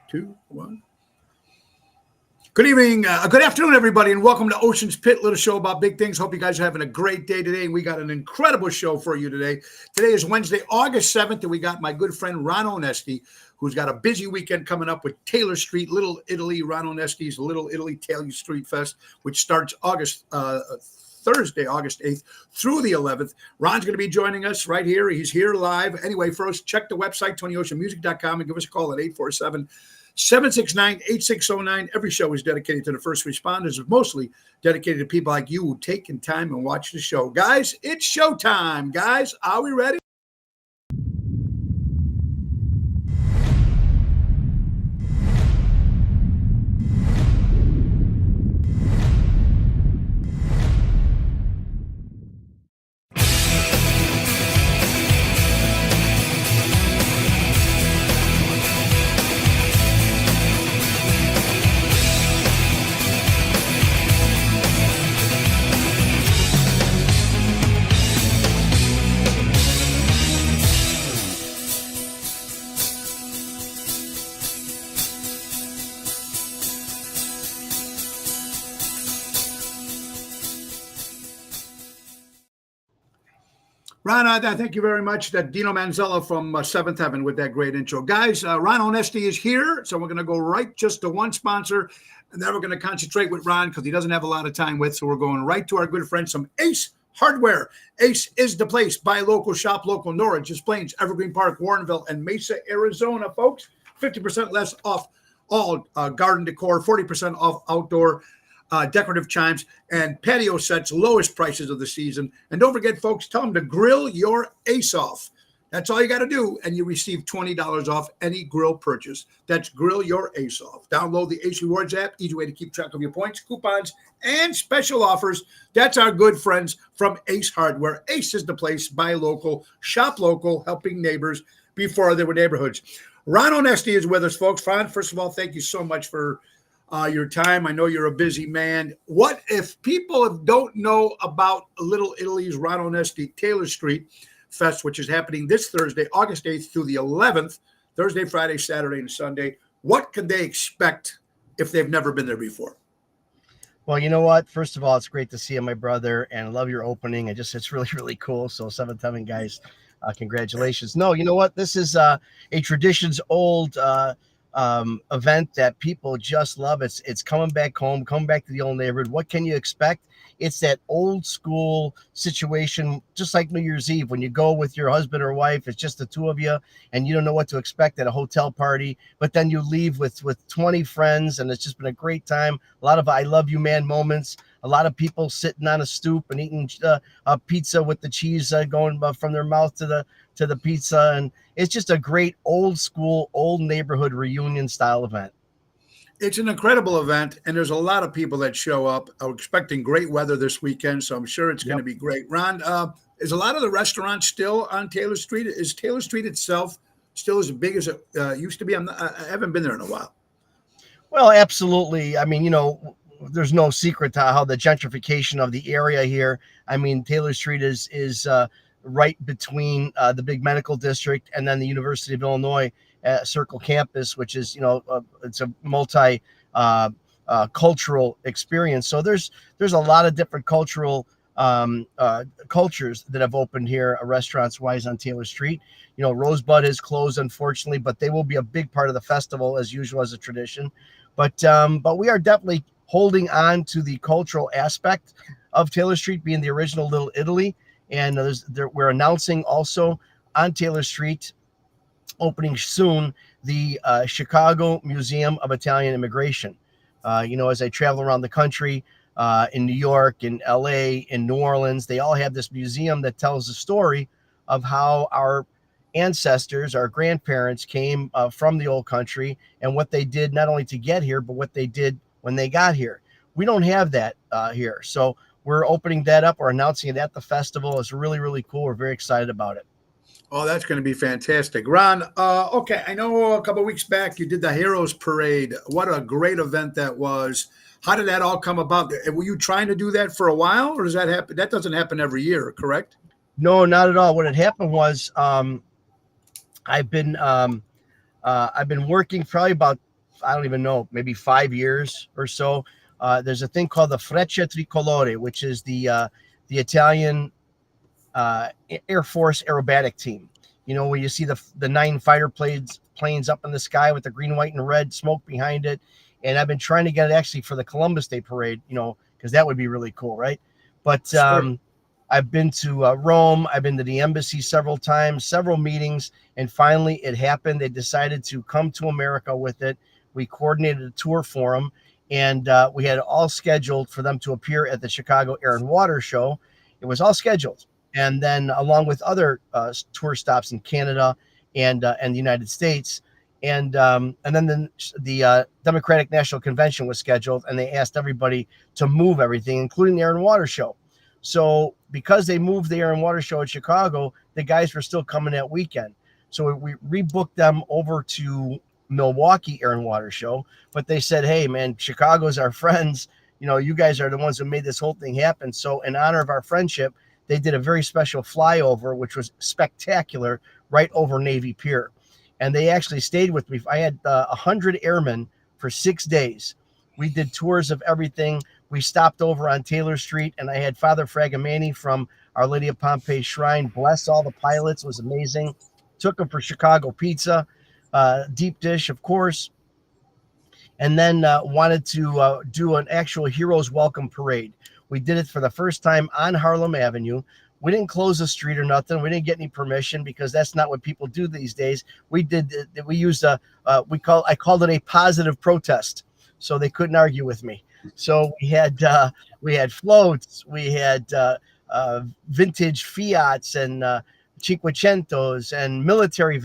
two, one. Good evening, good afternoon, everybody, and welcome to Ocean's Pit, little show about big things. Hope you guys are having a great day today. We got an incredible show for you today. Today is Wednesday, August 7th, and we got my good friend Ron Onesti, who's got a busy weekend coming up with Taylor Street, Little Italy, Ron Onesti's Little Italy Taylor Street Fest, which starts Thursday, August 8th through the 11th. Ron's going to be joining us right here. He's here live. Anyway, first, check the website, TonyOceanMusic.com, and give us a call at 847-769-8609. Every show is dedicated to the first responders. It's mostly dedicated to people like you who take time and watch the show. Guys, it's showtime. Guys, are we ready? Ron, thank you very much. That Dino Manzella from Seventh Heaven with that great intro. Guys, Ron Onesti is here, so we're going to go right just to one sponsor, and then we're going to concentrate with Ron because he doesn't have a lot of time with, so we're going right to our good friends from Ace Hardware. Ace is the place. Buy local, shop local. Norridge, Des Plaines, Evergreen Park, Warrenville, and Mesa, Arizona, folks. 50% less off all garden decor, 40% off outdoor decorative chimes and patio sets, lowest prices of the season. And don't forget, folks, tell them to grill your ace off. That's all you got to do, and you receive $20 off any grill purchase. That's grill your ace off. Download the Ace Rewards app, easy way to keep track of your points, coupons, and special offers. That's our good friends from Ace Hardware. Ace is the place. Buy local, shop local, helping neighbors before they were neighborhoods. Ron Onesti is with us, folks. Ron, first of all, thank you so much for your time. I know you're a busy man. What if people don't know about Little Italy's Ron Onesti Taylor Street Fest, which is happening this Thursday, August 8th through the 11th, Thursday, Friday, Saturday, and Sunday? What can they expect if they've never been there before? Well, you know what? First of all, it's great to see you, my brother, and I love your opening. It's really, really cool. So Seventh Heaven guys, congratulations. No, you know what? This is a traditions old event that people just love. It's coming back home, coming back to the old neighborhood. What can you expect? It's that old school situation, just like New Year's Eve when you go with your husband or wife. It's just the two of you, and you don't know what to expect at a hotel party. But then you leave with 20 friends, and it's just been a great time. A lot of "I love you, man" moments. A lot of people sitting on a stoop and eating a pizza with the cheese going from their mouth to the pizza, and it's just a great old school, old neighborhood reunion style event. It's an incredible event, and there's a lot of people that show up. I'm expecting great weather this weekend, so I'm sure it's going to be great. Ron, is a lot of the restaurants still on Taylor Street? Is Taylor Street itself still as big as it used to be? I haven't been there in a while. Well, absolutely. I mean, there's no secret to how the gentrification of the area here. I mean, Taylor Street is right between the big medical district and then the University of Illinois Circle campus, which is, it's a multi cultural experience. So there's a lot of different cultural cultures that have opened here, restaurants wise, on Taylor Street. Rosebud is closed, unfortunately, but they will be a big part of the festival as usual, as a tradition. But we are definitely holding on to the cultural aspect of Taylor Street being the original Little Italy. And we're announcing also on Taylor Street, opening soon, the Chicago Museum of Italian Immigration. As I travel around the country, in New York, in LA, in New Orleans, they all have this museum that tells the story of how our ancestors, our grandparents came from the old country and what they did not only to get here, but what they did when they got here. We don't have that here. So we're opening that up or announcing it at the festival. It's really, really cool. We're very excited about it. Oh, that's going to be fantastic. Ron, okay, I know a couple of weeks back you did the Heroes Parade. What a great event that was. How did that all come about? Were you trying to do that for a while, or does that happen? That doesn't happen every year, correct? No, not at all. What had happened was I've been working probably about I don't even know, maybe 5 years or so. There's a thing called the Freccia Tricolore, which is the Italian Air Force aerobatic team. You know, where you see the 9 fighter planes up in the sky with the green, white, and red smoke behind it. And I've been trying to get it actually for the Columbus Day parade, you know, because that would be really cool, right? But Sure. I've been to Rome. I've been to the embassy several times, several meetings, and finally it happened. They decided to come to America with it. We coordinated a tour for them, and we had all scheduled for them to appear at the Chicago Air and Water Show. It was all scheduled, and then along with other tour stops in Canada and the United States, and then the Democratic National Convention was scheduled, and they asked everybody to move everything, including the Air and Water Show. So because they moved the Air and Water Show at Chicago, the guys were still coming that weekend. So we rebooked them over to Milwaukee Air and Water Show, but they said, "Hey, man, Chicago's our friends. You know, you guys are the ones who made this whole thing happen." So in honor of our friendship, they did a very special flyover, which was spectacular, right over Navy Pier. And they actually stayed with me. I had 100 airmen for 6 days. We did tours of everything. We stopped over on Taylor Street, and I had Father Fragamani from Our Lady of Pompeii Shrine bless all the pilots. It was amazing. Took them for Chicago pizza, deep dish, of course, and then wanted to do an actual Heroes Welcome Parade. We did it for the first time on Harlem Avenue. We didn't close the street or nothing. We didn't get any permission because that's not what people do these days. We used I called it a positive protest, so they couldn't argue with me. So we had floats, we had vintage Fiats and Cinquecentos and military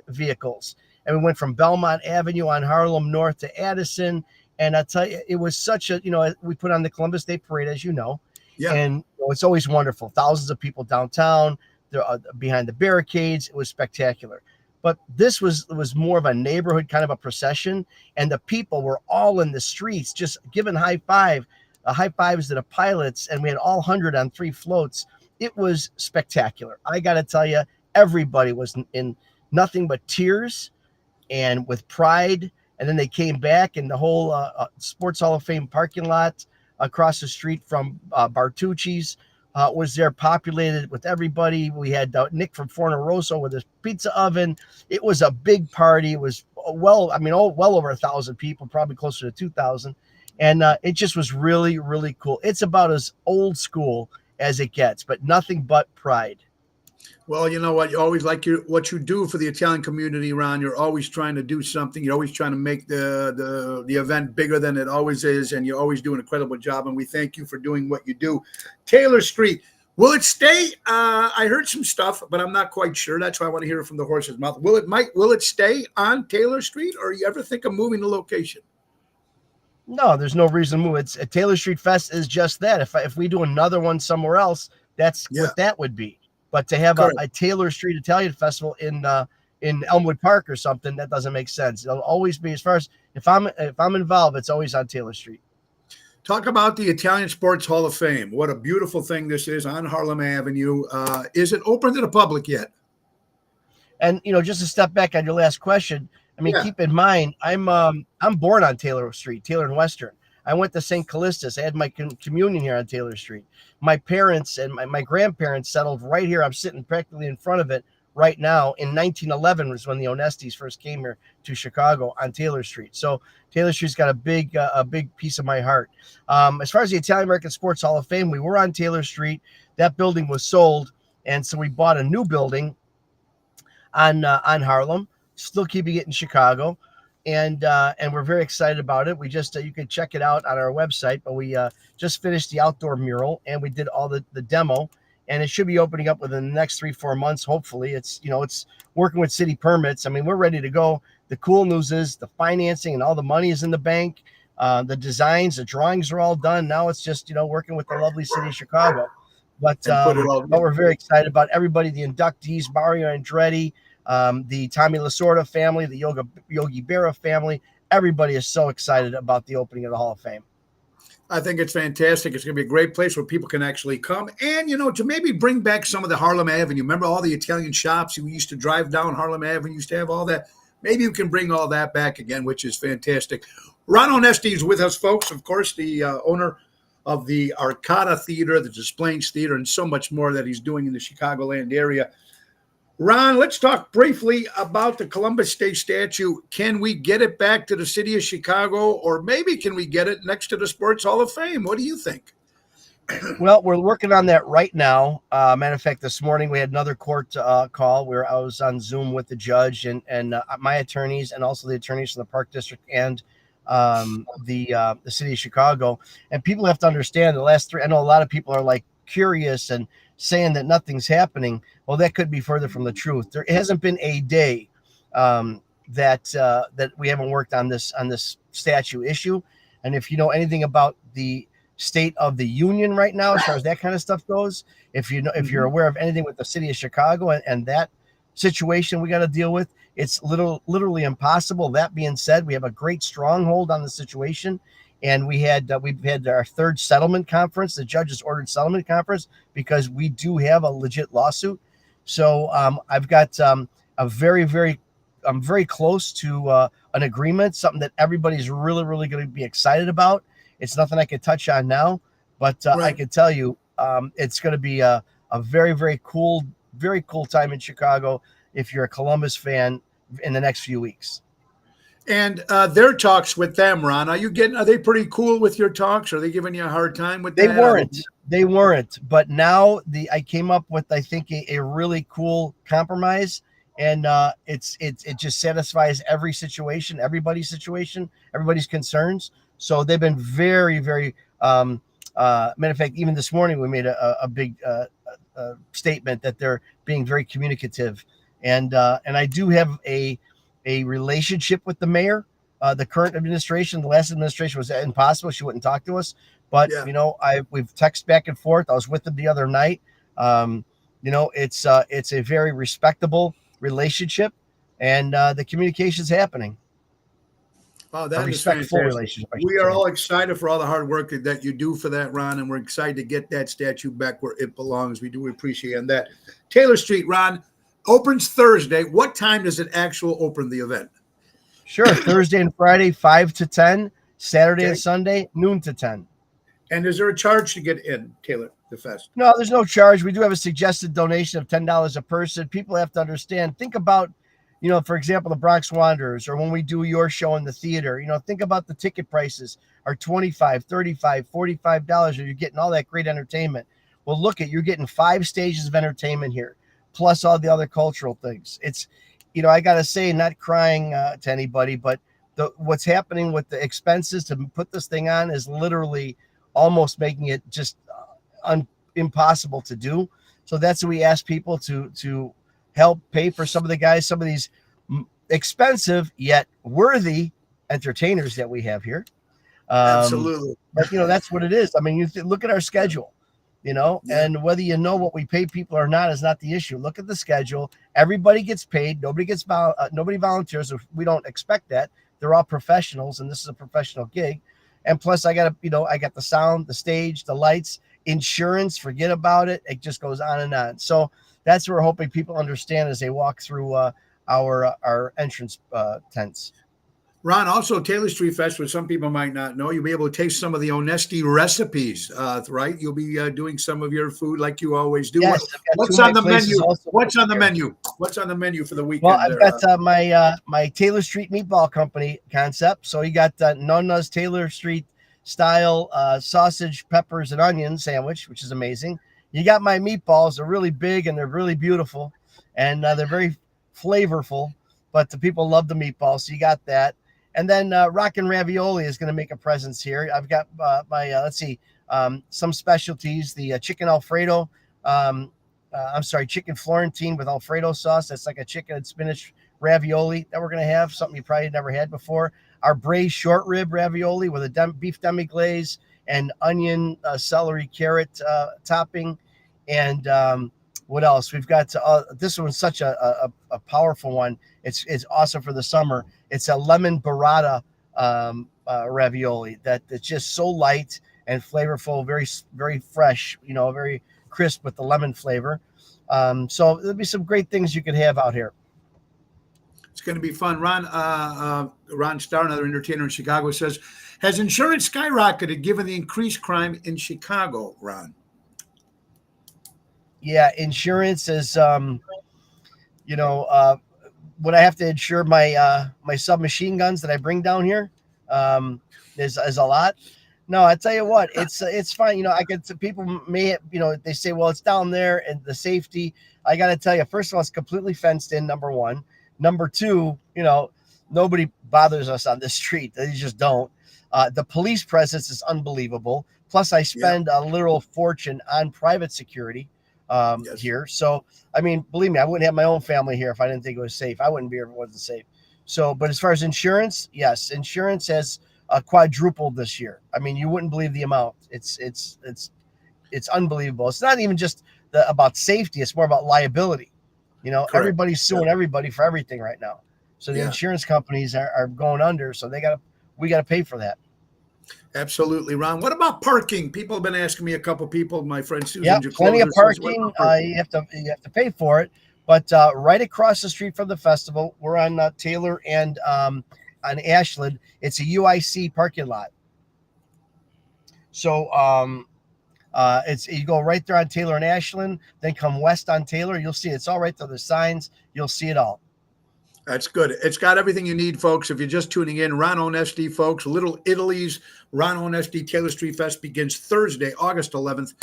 vehicles, and we went from Belmont Avenue on Harlem North to Addison. And I tell you, it was such a, we put on the Columbus Day Parade, as you know, Yeah. and it's always wonderful. Thousands of people downtown, they're behind the barricades. It was spectacular. But this was more of a neighborhood kind of a procession, and the people were all in the streets just giving high fives to the pilots, and we had all 100 on 3 floats. It was spectacular. I got to tell you, everybody was in nothing but tears and with pride. And then they came back, and the whole Sports Hall of Fame parking lot across the street from Bartucci's was there, populated with everybody. We had Nick from Forno Rosso with his pizza oven. It was a big party. It was well over 1,000 people, probably closer to 2,000. And it just was really, really cool. It's about as old school as it gets, but nothing but pride. Well, you know what? You always what you do for the Italian community, Ron. You're always trying to do something. You're always trying to make the event bigger than it always is, and you always do an incredible job. And we thank you for doing what you do. Taylor Street, will it stay? I heard some stuff, but I'm not quite sure. That's why I want to hear it from the horse's mouth. Will it stay on Taylor Street, or you ever think of moving the location? No, there's no reason to move. It's a Taylor Street Fest is just that. If we do another one somewhere else, that's what that would be. But to have a Taylor Street Italian Festival in Elmwood Park or something, that doesn't make sense. It'll always be, as far as if I'm involved, it's always on Taylor Street. Talk about the Italian Sports Hall of Fame. What a beautiful thing this is on Harlem Avenue. Is it open to the public yet? And just to step back on your last question, I mean, keep in mind, I'm born on Taylor Street, Taylor and Western. I went to St. Callistus. I had my communion here on Taylor Street. My parents and my grandparents settled right here. I'm sitting practically in front of it right now. In 1911 was when the Onestis first came here to Chicago on Taylor Street. So Taylor Street's got a big piece of my heart. As far as the Italian American Sports Hall of Fame, we were on Taylor Street. That building was sold, and so we bought a new building on Harlem, still keeping it in Chicago. And we're very excited about it. We just you can check it out on our website, but we just finished the outdoor mural, and we did all the demo, and it should be opening up within the next 3-4 months. Hopefully, it's working with city permits. I mean, we're ready to go. The cool news is the financing and all the money is in the bank. The designs, the drawings are all done. Now it's just working with the lovely city of Chicago. But we're very excited about everybody, the inductees, Mario Andretti, the Tommy Lasorda family, the Yogi Berra family. Everybody is so excited about the opening of the Hall of Fame. I think it's fantastic. It's going to be a great place where people can actually come and, to maybe bring back some of the Harlem Avenue. Remember all the Italian shops? We used to drive down Harlem Avenue, used to have all that. maybe you can bring all that back again, which is fantastic. Ron Onesti is with us, folks. Of course, the owner of the Arcada Theater, the Des Plaines Theater, and so much more that he's doing in the Chicagoland area. Ron, let's talk briefly about the Columbus Day statue. Can we get it back to the city of Chicago, or maybe can we get it next to the Sports Hall of Fame? What do you think? Well, we're working on that right now. Matter of fact, this morning we had another court call where I was on Zoom with the judge and my attorneys, and also the attorneys from the Park District and the city of Chicago. And people have to understand the last three. I know a lot of people are like curious and saying that nothing's happening. Well, that could be further from the truth. There hasn't been a day that we haven't worked on this statue issue. And if you know anything about the state of the union right now, as far as that kind of stuff goes, if you're aware of anything with the city of Chicago and that situation we got to deal with, it's literally impossible. That being said, we have a great stronghold on the situation, and we've had our third settlement conference. The judges ordered settlement conference because we do have a legit lawsuit. So I've got I'm very close to an agreement, something that everybody's really going to be excited about. It's nothing I could touch on now, but right. I can tell you it's going to be a very cool time in Chicago if you're a Columbus fan in the next few weeks. And their talks with them, Ron, are they pretty cool with your talks? Are they giving you a hard time with that? They weren't. But now I came up with, I think, a really cool compromise. And it just satisfies every situation, everybody's concerns. So they've been very matter of fact, even this morning we made a big statement that they're being very communicative, and I do have a relationship with the mayor. The current administration, the last administration was impossible. She wouldn't talk to us, but we've texted back and forth. I was with them the other night. It's a very respectable relationship, and the communication's happening. Oh, that is fantastic. We are all excited for all the hard work that you do for that, Ron, and we're excited to get that statue back where it belongs. We do appreciate that. Taylor Street, Ron, opens Thursday. What time does it actually open the event? Sure, Thursday and Friday, 5 to 10. Saturday and Sunday, noon to 10. And is there a charge to get in, Taylor, the fest? No, there's no charge. We do have a suggested donation of $10 a person. People have to understand. Think about, for example, the Bronx Wanderers, or when we do your show in the theater, think about the ticket prices are $25, $35, $45, and you're getting all that great entertainment. Well, you're getting 5 stages of entertainment here, plus all the other cultural things. It's, I got to say, not crying to anybody, but what's happening with the expenses to put this thing on is literally almost making it just impossible to do. So that's what we ask people to help pay for some of these expensive yet worthy entertainers that we have here. Absolutely. But that's what it is. I mean, look at our schedule, and whether what we pay people or not is not the issue. Look at the schedule. Everybody gets paid. Nobody volunteers. We don't expect that. They're all professionals, and this is a professional gig. And plus I got the sound, the stage, the lights, insurance, forget about it. It just goes on and on. So that's what we're hoping people understand as they walk through our entrance tents. Ron, also Taylor Street Fest, which some people might not know, you'll be able to taste some of the Onesti recipes, right? You'll be doing some of your food like you always do. Yes, What's on the menu? What's on the menu? What's on the menu for the weekend? Well, I've got my Taylor Street Meatball Company concept. So you got Nonna's Taylor Street style sausage, peppers, and onion sandwich, which is amazing. You got my meatballs. They're really big and they're really beautiful, and they're very flavorful, but the people love the meatballs. So you got that. And then Rockin' Ravioli is going to make a presence here. I've got some specialties, the chicken Alfredo. Chicken Florentine with Alfredo sauce. That's like a chicken and spinach ravioli that we're going to have, something you probably never had before. Our braised short rib ravioli with a beef demi-glaze and onion, celery, carrot topping. And what else? We've got this one's such a powerful one. It's awesome for the summer. It's a lemon burrata ravioli that's just so light and flavorful, very, very fresh, very crisp with the lemon flavor. So there'll be some great things you could have out here. It's going to be fun. Ron Starr, another entertainer in Chicago, says, has insurance skyrocketed given the increased crime in Chicago, Ron? Yeah, insurance is, when I have to insure my submachine guns that I bring down here, is a lot. No, I tell you what, it's fine. I get to people may, they say, well, it's down there and the safety. I got to tell you, first of all, it's completely fenced in. Number one. Number two, nobody bothers us on this street. They just don't. The police presence is unbelievable. Plus, I spend a literal fortune on private security here. So, I mean, believe me, I wouldn't have my own family here if I didn't think it was safe. I wouldn't be here if it wasn't safe. So, but as far as insurance, yes, insurance has quadrupled this year. I mean, you wouldn't believe the amount. It's unbelievable. It's not even just about safety. It's more about liability. Correct. Everybody's suing everybody for everything right now. So the insurance companies are going under. So we got to pay for that. Absolutely, Ron. What about parking? People have been asking me, a couple people, my friend Susan. Yeah, plenty of parking. You have to pay for it. But right across the street from the festival, we're on Taylor and on Ashland. It's a UIC parking lot. So it's you go right there on Taylor and Ashland, then come west on Taylor. You'll see it's all right there. The signs, you'll see it all. That's good. It's got everything you need, folks. If you're just tuning in, Ron Onesti, folks, Little Italy's Ron Onesti Taylor Street Fest begins Thursday, August 11th,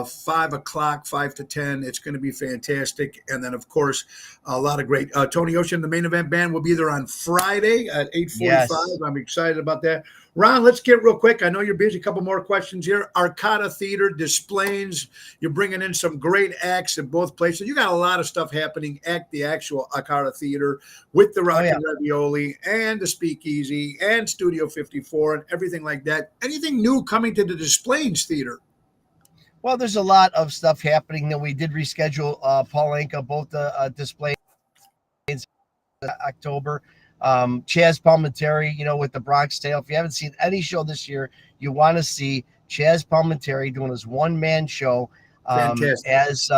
5 o'clock, 5 to 10. It's going to be fantastic. And then, of course, a lot of great Tony Ocean, the main event band, will be there on Friday at 8:45. Yes. I'm excited about that. Ron, let's get real quick. I know you're busy. A couple more questions here. Arcata Theater, Displays. You're bringing in some great acts in both places. You got a lot of stuff happening at the actual Arcata Theater with the Rock and Ravioli and the Speakeasy and Studio 54 and everything like that. Anything new coming to the Displays Theater? Well, there's a lot of stuff happening that we did reschedule. Paul Anka, both the Displays October. Chaz Palminteri, with the Bronx Tale. If you haven't seen any show this year, you want to see Chaz Palminteri doing his one-man show as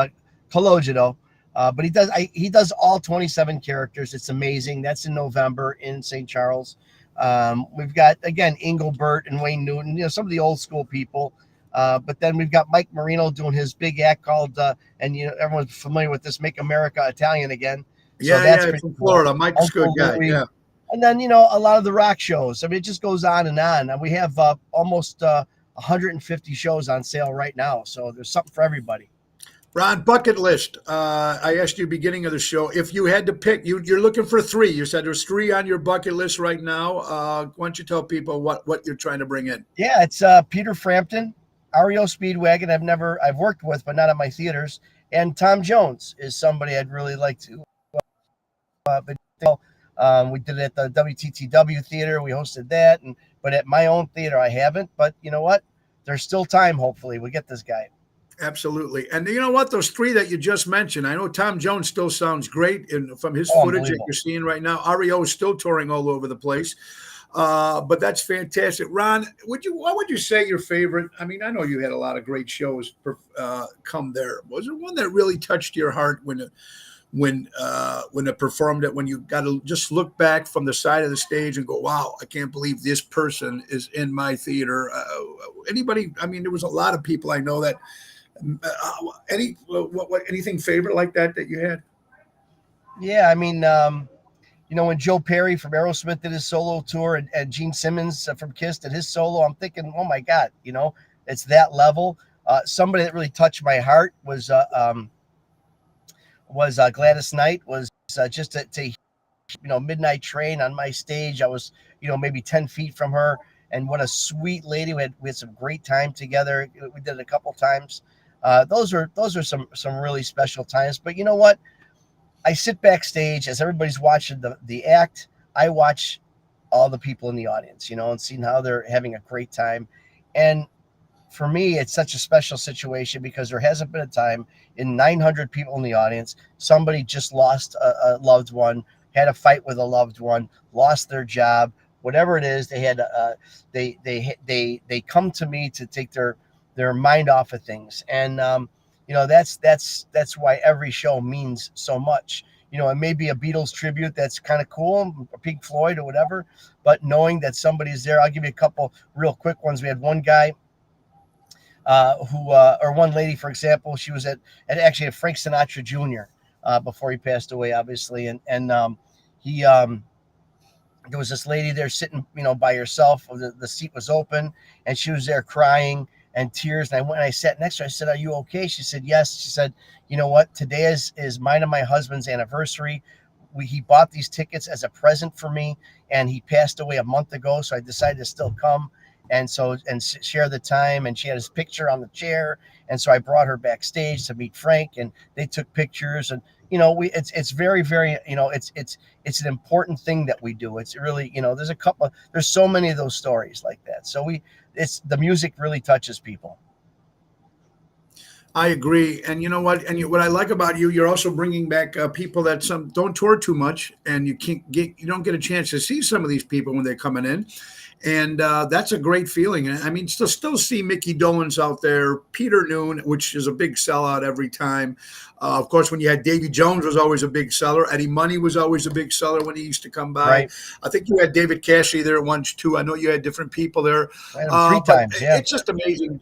Cologito. But he does all 27 characters. It's amazing. That's in November in St. Charles. We've got, again, Engelbert and Wayne Newton, some of the old school people. But then we've got Mike Marino doing his big act called, and everyone's familiar with this, Make America Italian Again. So it's from Florida. Cool. Mike's a good guy. Yeah. And then, a lot of the rock shows. I mean, it just goes on. And we have almost 150 shows on sale right now. So there's something for everybody. Ron, bucket list. I asked you beginning of the show, if you had to pick, you're looking for 3. You said there's 3 on your bucket list right now. Why don't you tell people what you're trying to bring in? Yeah, it's Peter Frampton, REO Speedwagon. I've worked with, but not at my theaters. And Tom Jones is somebody I'd really like to. We did it at the WTTW theater. We hosted that, but at my own theater, I haven't. But you know what? There's still time. Hopefully, we get this guy. Absolutely. And you know what? Those 3 that you just mentioned, I know Tom Jones still sounds great from his footage that you're seeing right now. REO is still touring all over the place. But that's fantastic. Ron, what would you say your favorite? I mean, I know you had a lot of great shows come there. Was there one that really touched your heart when it performed it, when you got to just look back from the side of the stage and go, wow, I can't believe this person is in my theater? Anybody? I mean, there was a lot of people I know that. Anything favorite like that you had? Yeah, I mean, when Joe Perry from Aerosmith did his solo tour and Gene Simmons from Kiss did his solo, I'm thinking, oh my God, it's that level. Somebody that really touched my heart was Gladys Knight. Was just to Midnight Train on my stage. I was maybe 10 feet from her, and what a sweet lady. We had some great time together. We did it a couple times. Those are some really special times. But you know what? I sit backstage as everybody's watching the act. I watch all the people in the audience, and seeing how they're having a great time. And for me, it's such a special situation because there hasn't been a time in 900 people in the audience, somebody just lost a loved one, had a fight with a loved one, lost their job, whatever it is. They had they come to me to take their mind off of things. And that's why every show means so much. you know, it may be a Beatles tribute that's kind of cool, a Pink Floyd or whatever, but knowing that somebody's there. I'll give you a couple real quick ones. We had one guy or one lady, for example, she was at actually at Frank Sinatra Jr. Before he passed away, obviously, and he there was this lady there sitting, you know, by herself. The seat was open, and she was there crying and tears. And I went and I sat next to her. I said, "Are you okay?" She said, "Yes." She said, "You know what? Today is mine and my husband's anniversary. He bought these tickets as a present for me, and he passed away a month ago. So I decided to still come and share the time." And she had his picture on the chair, and so I brought her backstage to meet Frank, and they took pictures. And you know, it's very, very, you know, it's an important thing that we do. It's really, you know, there's so many of those stories like that. So it's the music really touches people. I agree, and you know what? And what I like about you, you're also bringing back people that some don't tour too much, and you don't get a chance to see some of these people when they're coming in, and that's a great feeling. And I mean, still see Mickey Dolenz out there, Peter Noon, which is a big sellout every time. Of course, when you had Davy Jones was always a big seller. Eddie Money was always a big seller when he used to come by. Right. I think you had David Cassidy there once too. I know you had different people there. I had him 3 times. Yeah, it's just amazing.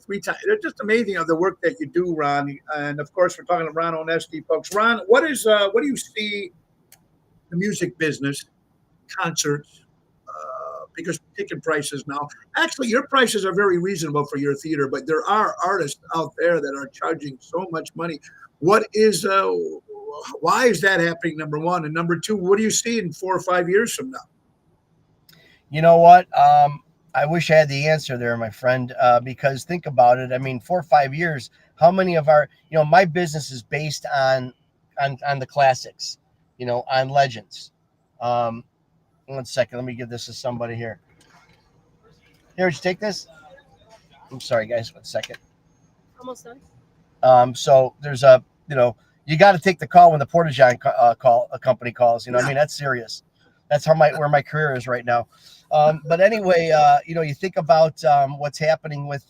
3 times. It's just amazing of the work that you do, Ron. And of course, we're talking to Ron Onesti, folks. Ron, what do you see the music business, concerts, because ticket prices now, actually, your prices are very reasonable for your theater, but there are artists out there that are charging so much money. Why is that happening? Number one, and number two, what do you see in 4 or 5 years from now? You know what? I wish I had the answer there, my friend, because think about it. I mean, 4 or 5 years, how many of my business is based on the classics, you know, on legends. 1 second. Let me give this to somebody here. Here, would you take this? I'm sorry, guys. 1 second. Almost done. So there's you got to take the call when the Porta-John company calls. You know, I mean, that's serious. That's where my career is right now. But anyway, you think about what's happening with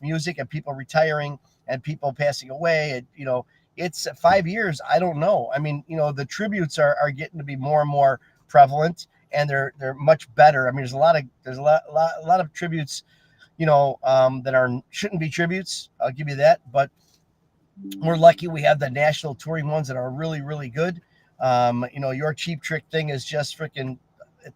music and people retiring and people passing away. And, it's 5 years. I don't know. I mean, the tributes are getting to be more and more prevalent, and they're much better. I mean, there's a lot of tributes, that shouldn't be tributes. I'll give you that. But we're lucky we have the national touring ones that are really, really good. Your Cheap Trick thing is just freaking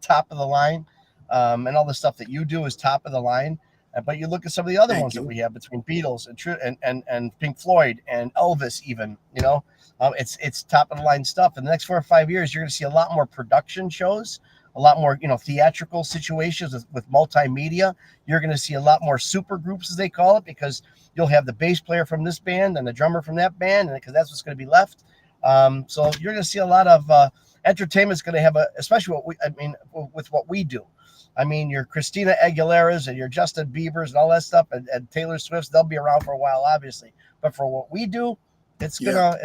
top of the line. And all the stuff that you do is top of the line. But you look at some of the other ones that we have between Beatles and Pink Floyd and Elvis, even, it's top of the line stuff. In the next 4 or 5 years, you're going to see a lot more production shows, a lot more, theatrical situations with multimedia. You're going to see a lot more super groups, as they call it, because you'll have the bass player from this band and the drummer from that band, and because that's what's going to be left. So you're going to see a lot of entertainment's going to have especially with what we do. I mean, your Christina Aguilera's and your Justin Bieber's and all that stuff, and Taylor Swift's, they'll be around for a while, obviously. But for what we do, it's gonna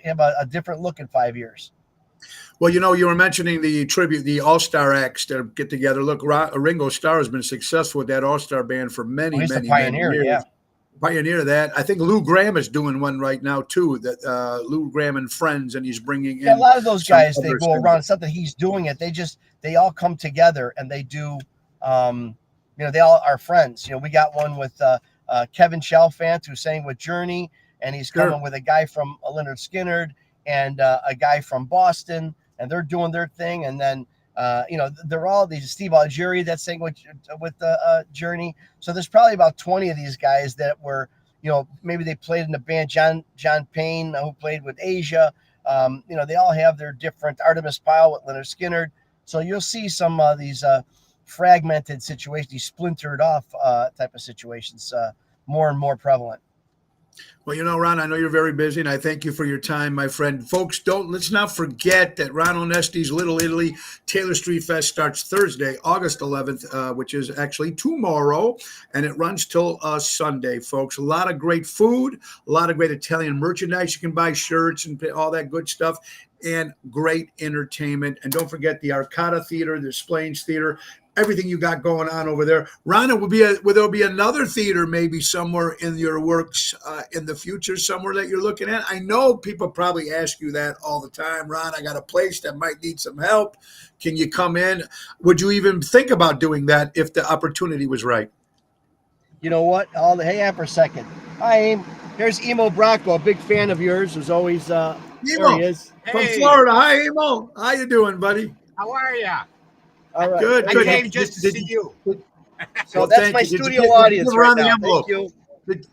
have a different look in 5 years. Well, you were mentioning the tribute, the All-Star acts that get together. Look, Ringo Starr has been successful with that All-Star band for many years. Yeah. Pioneer that. I think Lou Gramm is doing one right now too. That Lou Gramm and Friends, and he's bringing in a lot of those guys. They go around. It's not that he's doing it. They all come together and they do. They all are friends. We got one with Kevin Chalfant, who sang with Journey, and he's coming with a guy from Lynyrd Skynyrd and a guy from Boston, and they're doing their thing. And then they're all these Steve Augeri that sang with Journey. So there's probably about 20 of these guys that were, maybe they played in the band. John Payne, who played with Asia. They all have their different. Artemis Pyle with Lynyrd Skynyrd. So you'll see some of these fragmented situations, these splintered off type of situations, more and more prevalent. Well, Ron, I know you're very busy, and I thank you for your time, my friend. Folks, let's not forget that Ron Onesti's Little Italy Taylor Street Fest starts Thursday, August 11th, which is actually tomorrow, and it runs till Sunday, folks. A lot of great food, a lot of great Italian merchandise. You can buy shirts and all that good stuff. and great entertainment. And don't forget the Arcata Theater, the Splains Theater, everything you got going on over there. Rhonda, will there be another theater maybe somewhere in your works in the future, somewhere that you're looking at? I know people probably ask you that all the time. Ron, I got a place that might need some help. Can you come in? Would you even think about doing that if the opportunity was right? You know what? Hang on for a second. Hi, here's Emo Bracco, a big fan of yours, who's always there he is. From Florida. Hi, Emo. How you doing, buddy? How are ya? All right. Good. I Good. came just to see you. So Well, that's thank my you. Did you studio get- audience did you right run the now. envelope? Thank you. Did-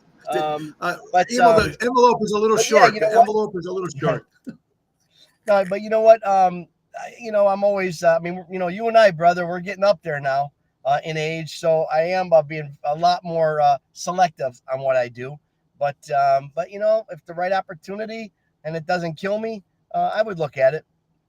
But Emo, the envelope is a little but yeah, short. you know The what? envelope is a little short. no, but you know what? I'm always. I mean, you and I, brother, we're getting up there now in age, so I am being a lot more selective on what I do. But if the right opportunity and it doesn't kill me, I would look at it.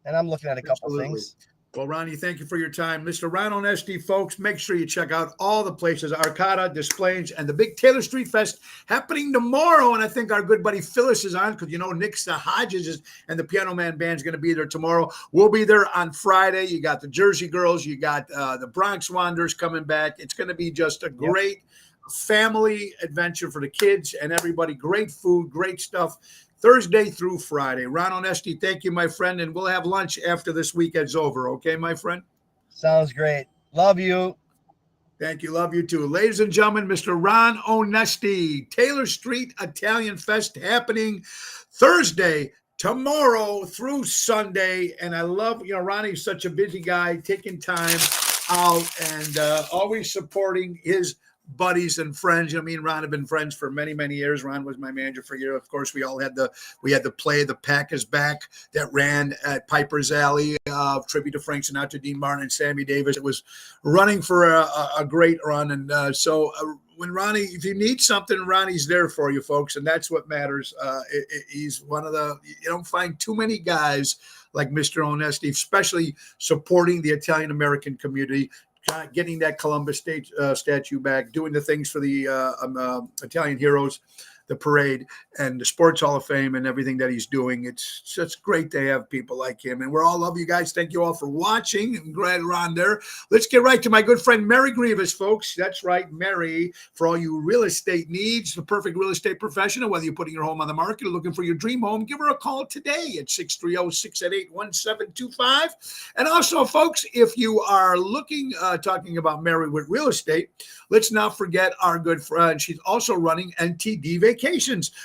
And I'm looking at a couple Absolutely. things. Well, Ronnie, thank you for your time. Mr. Ron Onesti, folks, make sure you check out all the places, Arcata, Displays, and the big Taylor Street Fest happening tomorrow. And I think our good buddy Phyllis is on because, Nick Hodges and the Piano Man Band is going to be there tomorrow. We'll be there on Friday. You got the Jersey Girls. You got the Bronx Wanderers coming back. It's going to be just a great family adventure for the kids and everybody. Great food, great stuff. Thursday through Friday. Ron Onesti, thank you, my friend, and we'll have lunch after this weekend's over. Okay, my friend? Sounds great. Love you. Thank you. Love you too. Ladies and gentlemen, Mr. Ron Onesti, Taylor Street Italian Fest happening Thursday, tomorrow through Sunday. And I love, Ronnie's such a busy guy, taking time out and always supporting his buddies and friends. Me and Ron have been friends for many, many years. Ron was my manager for a year. Of course, we had the play The Pack is Back that ran at Piper's Alley, tribute to Frank Sinatra, Dean Martin, and Sammy Davis. It was running for a great run. And so when Ronnie, if you need something, Ronnie's there for you, folks. And that's what matters. He's one of you don't find too many guys like Mr. Onesti, especially supporting the Italian-American community, getting that Columbus statue back, doing the things for the Italian heroes, the parade, and the Sports Hall of Fame and everything that he's doing. It's just great to have people like him. And we're all love you guys. Thank you all for watching. I'm glad Ron there. Let's get right to my good friend, Mary Grievous, folks. That's right, Mary, for all you real estate needs, the perfect real estate professional, whether you're putting your home on the market or looking for your dream home, give her a call today at 630-688-1725. And also, folks, if you are talking about Mary with real estate, let's not forget our good friend. She's also running NTD Vacations,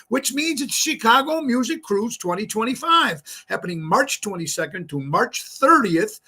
which means it's Chicago Music Cruise 2025, happening March 22nd to March 30th.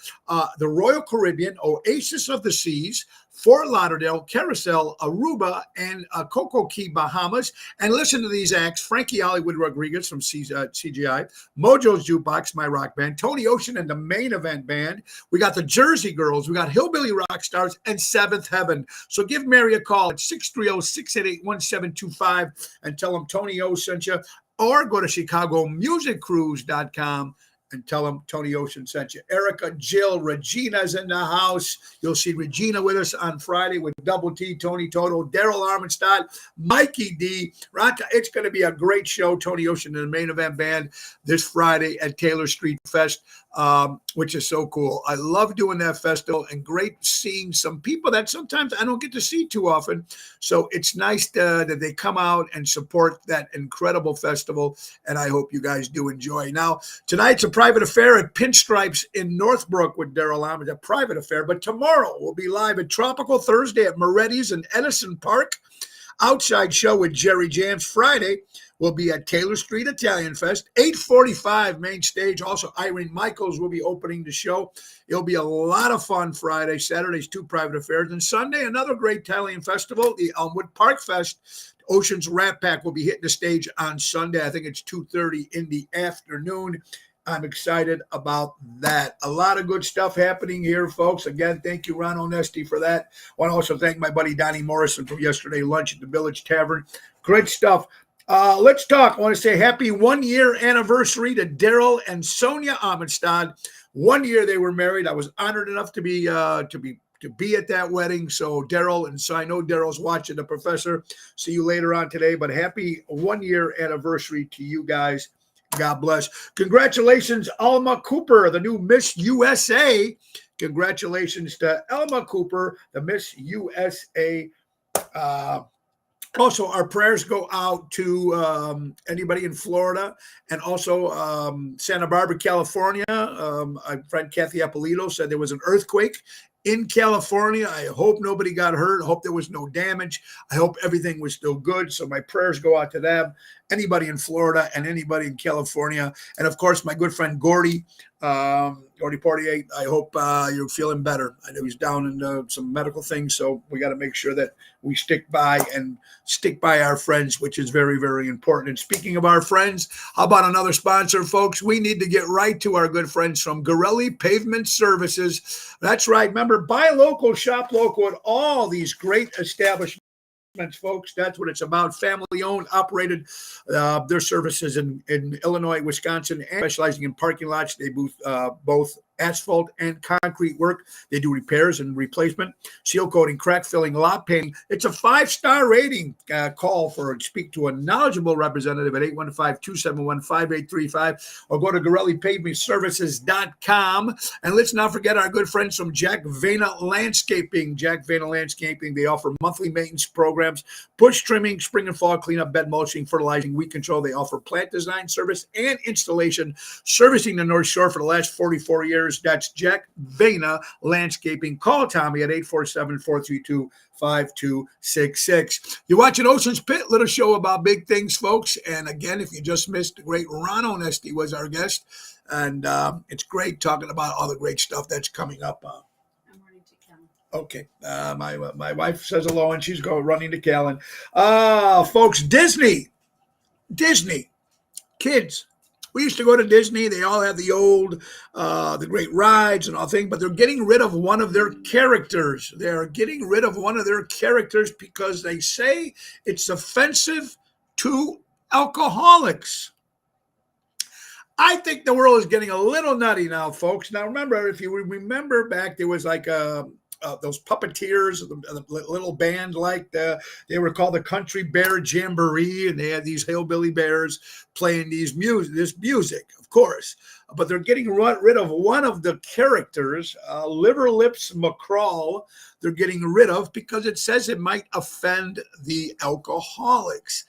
The Royal Caribbean, Oasis of the Seas, Fort Lauderdale, Carousel, Aruba, and Coco Key, Bahamas. And listen to these acts: Frankie Hollywood Rodriguez from CGI, Mojo's Jukebox, my rock band, Tony Ocean and the Main Event Band. We got the Jersey Girls, we got Hillbilly Rock Stars, and Seventh Heaven. So give Mary a call at 630-688-1725 and tell them Tony O sent you, or go to ChicagoMusicCruise.com and tell them Tony Ocean sent you. Erica, Jill, Regina's in the house. You'll see Regina with us on Friday with Double T, Tony Toto, Daryl Armenstadt, Mikey D. Rata. It's going to be a great show. Tony Ocean and the Main Event Band this Friday at Taylor Street Fest, which is so cool. I love doing that festival and great seeing some people that sometimes I don't get to see too often. So it's nice that they come out and support that incredible festival. And I hope you guys do enjoy. Now, tonight's a private affair at Pinstripes in Northbrook with Daryl Almond, a private affair. But tomorrow we'll be live at Tropical Thursday at Moretti's in Edison Park. Outside show with Jerry Jams. Friday will be at Taylor Street Italian Fest, 8:45 main stage. Also, Irene Michaels will be opening the show. It'll be a lot of fun Friday. Saturday's two private affairs. And Sunday, another great Italian festival, the Elmwood Park Fest. Ocean's Rat Pack will be hitting the stage on Sunday. I think it's 2:30 in the afternoon. I'm excited about that. A lot of good stuff happening here, folks. Again, thank you, Ron Onesti, for that. I want to also thank my buddy Donnie Morrison from yesterday lunch at the Village Tavern. Great stuff. Let's talk. I want to say happy 1-year anniversary to Daryl and Sonia Amistad. 1 year they were married. I was honored enough to be at that wedding. So Daryl, and so I know Daryl's watching, the professor. See you later on today. But happy 1-year anniversary to you guys. God bless. Congratulations, Alma Cooper, the new Miss USA. Congratulations to Alma Cooper, the Miss USA. Also, our prayers go out to anybody in Florida and also Santa Barbara, California. Our friend Kathy Apolito said there was an earthquake in California. I hope nobody got hurt. I hope there was no damage. I hope everything was still good. So my prayers go out to them, anybody in Florida and anybody in California. And of course, my good friend Gordy Portier, I hope you're feeling better. I know he's down in some medical things, so we got to make sure that we stick by our friends, which is very, very important. And speaking of our friends, how about another sponsor, folks? We need to get right to our good friends from Gorelli Pavement Services. That's right. Remember, buy local, shop local at all these great establishments, folks. That's what it's about. Family owned, operated. Their services in Illinois, Wisconsin, and specializing in parking lots. They do both asphalt and concrete work. They do repairs and replacement, seal coating, crack filling, lot painting. It's a 5-star rating. Call for speak to a knowledgeable representative at 815-271-5835 or go to GorelliPavementServices.com. And let's not forget our good friends from Jack Vena Landscaping. Jack Vena Landscaping, they offer monthly maintenance programs, bush trimming, spring and fall cleanup, bed mulching, fertilizing, weed control. They offer plant design service and installation, servicing the North Shore for the last 44 years. That's Jack Vena Landscaping. Call Tommy at 847-432-5266. You're watching Ocean's Pit, little show about big things, folks. And again, if you just missed, the great Ron Onesti was our guest. And it's great talking about all the great stuff that's coming up. I'm running to Callan. Okay. My wife says hello, and she's going running to Callan. Folks, Disney. Kids. We used to go to Disney. They all have the old, the great rides and all things, but they're getting rid of one of their characters. They're getting rid of one of their characters because they say it's offensive to alcoholics. I think the world is getting a little nutty now, folks. Now, remember, if you remember back, there was like those puppeteers, the little band, they were called the Country Bear Jamboree, and they had these hillbilly bears playing this music, of course. But they're getting rid of one of the characters, Liver Lips McCrawl. They're getting rid of because it says it might offend the alcoholics.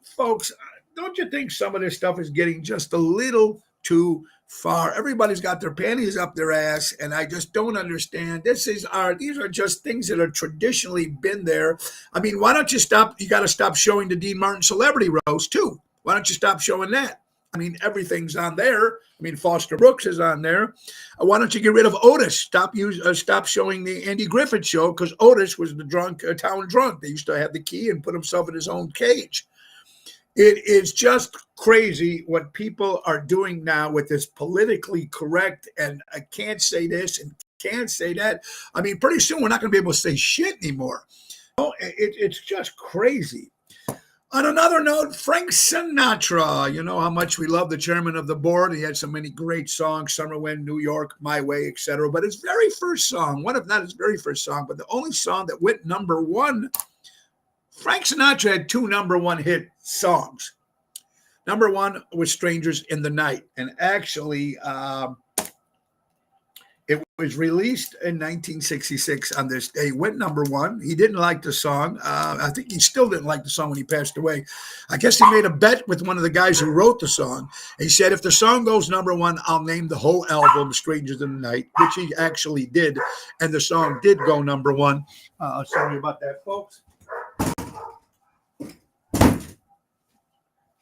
Folks, don't you think some of this stuff is getting just a little too far? Everybody's got their panties up their ass, and I just don't understand. These are just things that have traditionally been there. I mean, why don't you stop? You got to stop showing the Dean Martin Celebrity Roast too. Why don't you stop showing that? I mean, everything's on there. I mean, Foster Brooks is on there. Why don't you get rid of Otis? Stop showing the Andy Griffith Show, because Otis was the town drunk. They used to have the key and put himself in his own cage. It is just crazy what people are doing now with this politically correct, and I can't say this and can't say that. I mean, pretty soon we're not going to be able to say shit anymore. It's just crazy. On another note, Frank Sinatra, you know how much we love the chairman of the board. He had so many great songs, Summer Wind, New York, My Way, etc. But his very first song, one of not his very first song, but the only song that went number one, Frank Sinatra had 2 number one hit songs. Number one was Strangers in the Night. And actually, it was released in 1966 on this day. Went number one. He didn't like the song. I think he still didn't like the song when he passed away. I guess he made a bet with one of the guys who wrote the song. He said, if the song goes number one, I'll name the whole album Strangers in the Night, which he actually did. And the song did go number one. Sorry about that, folks.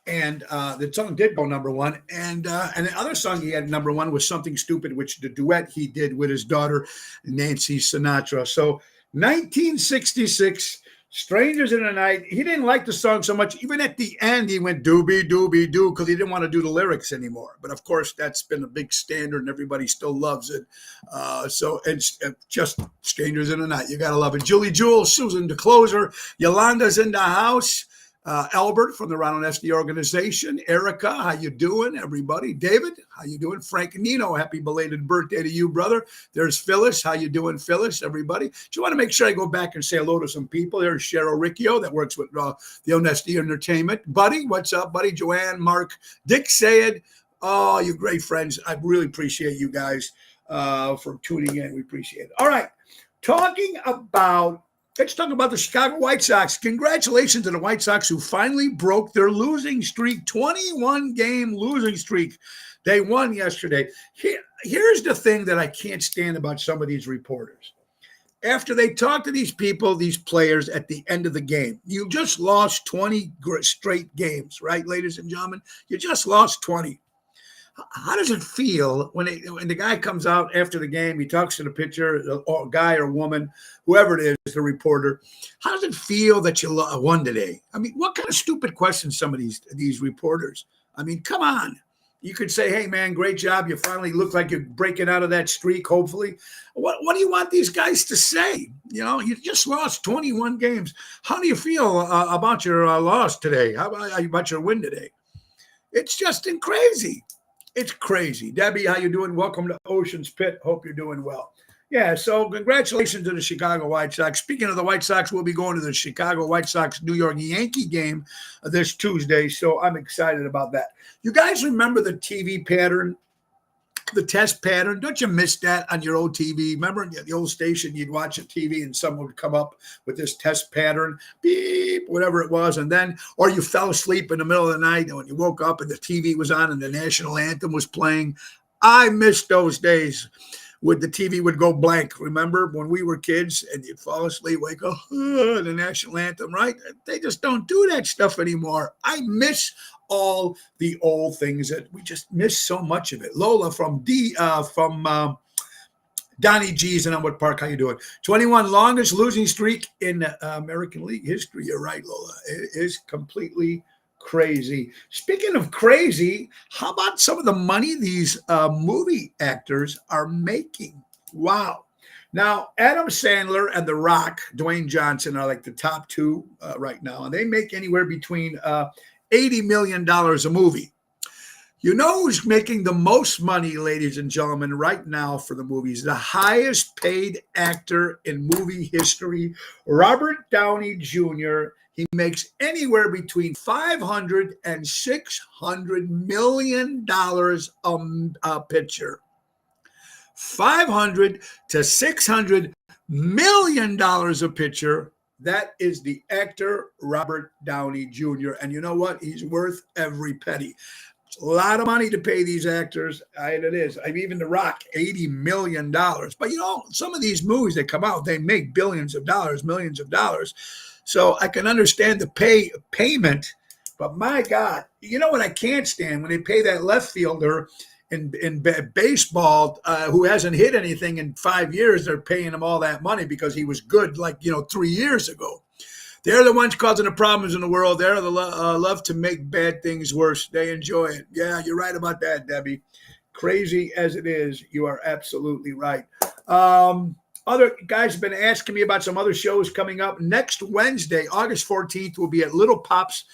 And the song did go number one. And the other song he had number one was Something Stupid, which the duet he did with his daughter, Nancy Sinatra. So 1966, Strangers in the Night. He didn't like the song so much. Even at the end, he went doobie, doobie, doo, because he didn't want to do the lyrics anymore. But of course, that's been a big standard and everybody still loves it. So it's just Strangers in the Night. You got to love it. Julie Jewel, Susan DeCloser, Yolanda's in the house. Albert from the Ron Onesti organization. Erica, how you doing, everybody? David, how you doing? Frank Nino, happy belated birthday to you, brother. There's Phyllis. How you doing, Phyllis, everybody? Just want to make sure I go back and say hello to some people. There's Cheryl Riccio that works with the Onesti Entertainment. Buddy, what's up, buddy? Joanne, Mark, Dick Sayed. Oh, you great friends. I really appreciate you guys for tuning in. We appreciate it. All right. Let's talk about the Chicago White Sox. Congratulations to the White Sox who finally broke their losing streak, 21-game losing streak. They won yesterday. Here's the thing that I can't stand about some of these reporters. After they talk to these people, these players at the end of the game, you just lost 20 straight games, right, ladies and gentlemen? You just lost 20. How does it feel when the guy comes out after the game, he talks to the pitcher, or guy or woman, whoever it is, the reporter? How does it feel that you won today? I mean, what kind of stupid questions some of these reporters? I mean, come on. You could say, hey, man, great job. You finally look like you're breaking out of that streak, hopefully. What do you want these guys to say? You know, you just lost 21 games. How do you feel about your loss today? How about your win today? It's just crazy. It's crazy. Debbie, how you doing? Welcome to Ocean's Pit. Hope you're doing well. Yeah, so congratulations to the Chicago White Sox. Speaking of the White Sox, we'll be going to the Chicago White Sox-New York Yankee game this Tuesday, so I'm excited about that. You guys remember the TV pattern, the test pattern? Don't you miss that on your old TV? Remember the old station, you'd watch a TV and someone would come up with this test pattern, beep, whatever it was, and then, or you fell asleep in the middle of the night and when you woke up and the TV was on and the national anthem was playing. I miss those days. The TV would go blank. Remember when we were kids and you'd fall asleep, wake up, the national anthem, right? They just don't do that stuff anymore. I miss all the old things that we just miss so much of it. Lola from Donnie G's in Elmwood Park. How you doing? 21 longest losing streak in American League history. You're right, Lola. It is completely crazy. Speaking of crazy, how about some of the money these movie actors are making? Wow. Now, Adam Sandler and The Rock, Dwayne Johnson, are like the top two right now, and they make anywhere between $80 million a movie. You know who's making the most money, ladies and gentlemen, right now for the movies? The highest paid actor in movie history, Robert Downey Jr. He makes anywhere between $500 and $600 million a picture. $500 to $600 million a picture. That is the actor Robert Downey Jr. And you know what? He's worth every penny. It's a lot of money to pay these actors. It is. Even The Rock, $80 million. But, you know, some of these movies that come out, they make billions of dollars, millions of dollars. So I can understand the payment. But, my God, you know what I can't stand? When they pay that left fielder in baseball who hasn't hit anything in 5 years, they're paying him all that money because he was good, 3 years ago. They're the ones causing the problems in the world. They're the love to make bad things worse. They enjoy it. Yeah, you're right about that, Debbie. Crazy as it is, you are absolutely right. Other guys have been asking me about some other shows coming up. Next Wednesday, August 14th, we'll be at Little Pop's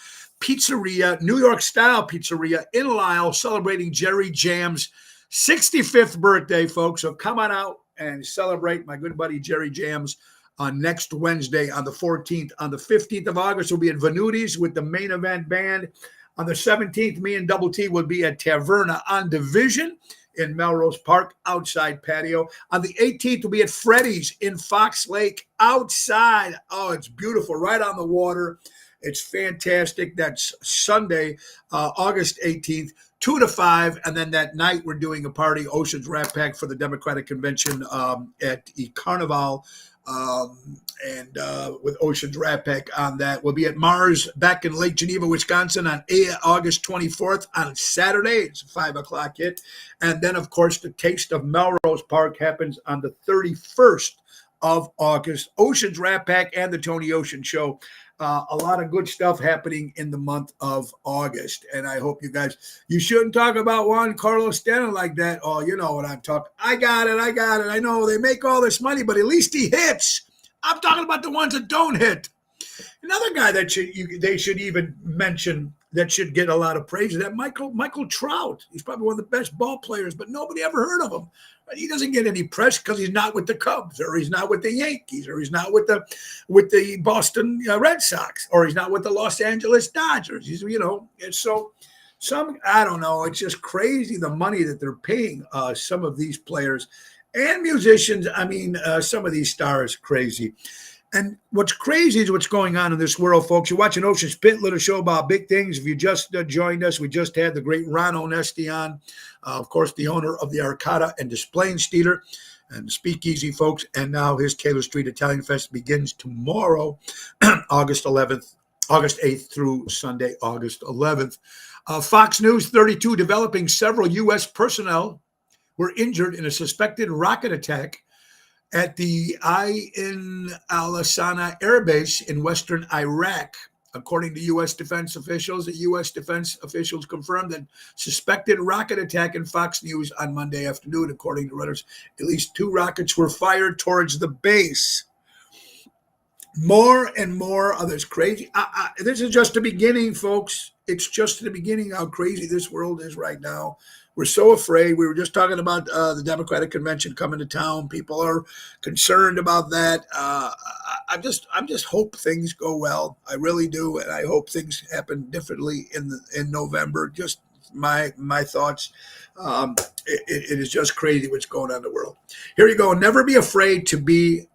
Pizzeria, New York style pizzeria in Lisle, celebrating Jerry Jam's 65th birthday, folks. So come on out and celebrate my good buddy Jerry Jam's on next Wednesday on the 14th. On the 15th of August, we'll be at Venuti's with the Main Event Band. On the 17th, me and Double T will be at Taverna on Division in Melrose Park, outside patio. On the 18th, we'll be at Freddy's in Fox Lake, outside. Oh, it's beautiful, right on the water. It's fantastic. That's Sunday, August 18th, 2 to 5. And then that night, we're doing a party, Ocean's Rat Pack, for the Democratic Convention at the Carnival. With Ocean's Rat Pack on that. We'll be at Mars back in Lake Geneva, Wisconsin on August 24th on Saturday. It's a 5 o'clock hit. And then, of course, the Taste of Melrose Park happens on the 31st of August. Ocean's Rat Pack and the Tony Ocean Show. A lot of good stuff happening in the month of August. And I hope you guys, you shouldn't talk about Juan Carlos Stanton like that. Oh, you know what I'm talking. I got it. I know they make all this money, but at least he hits. I'm talking about the ones that don't hit. Another guy that they should even mention that should get a lot of praise is that Michael Trout. He's probably one of the best ball players, but nobody ever heard of him. He doesn't get any press because he's not with the Cubs, or he's not with the Yankees, or he's not with the Boston Red Sox, or he's not with the Los Angeles Dodgers. He's, and so I don't know. It's just crazy the money that they're paying some of these players and musicians. I mean, some of these stars, crazy. And what's crazy is what's going on in this world, folks. You're watching Ocean's Pit, little show about big things. If you just joined us, we just had the great Ron Onesti on, of course, the owner of the Arcata and Displays Theater and the Speakeasy, folks. And now his Taylor Street Italian Fest begins tomorrow, August 8th through Sunday, August 11th. Fox News 32, developing several U.S. personnel were injured in a suspected rocket attack at the Ain al-Asana Air Base in western Iraq. According to U.S. defense officials, confirmed that suspected rocket attack in Fox News on Monday afternoon. According to Reuters, at least 2 rockets were fired towards the base. More and more of this crazy. This is just the beginning, folks. It's just the beginning how crazy this world is right now. We're so afraid. We were just talking about the Democratic convention coming to town. People are concerned about that. I just hope things go well. I really do, and I hope things happen differently in November. Just my thoughts. It is just crazy what's going on in the world. Here you go. Never be afraid to be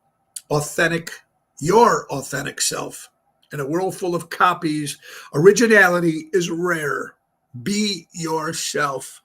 authentic. Your authentic self. In a world full of copies, originality is rare. Be yourself.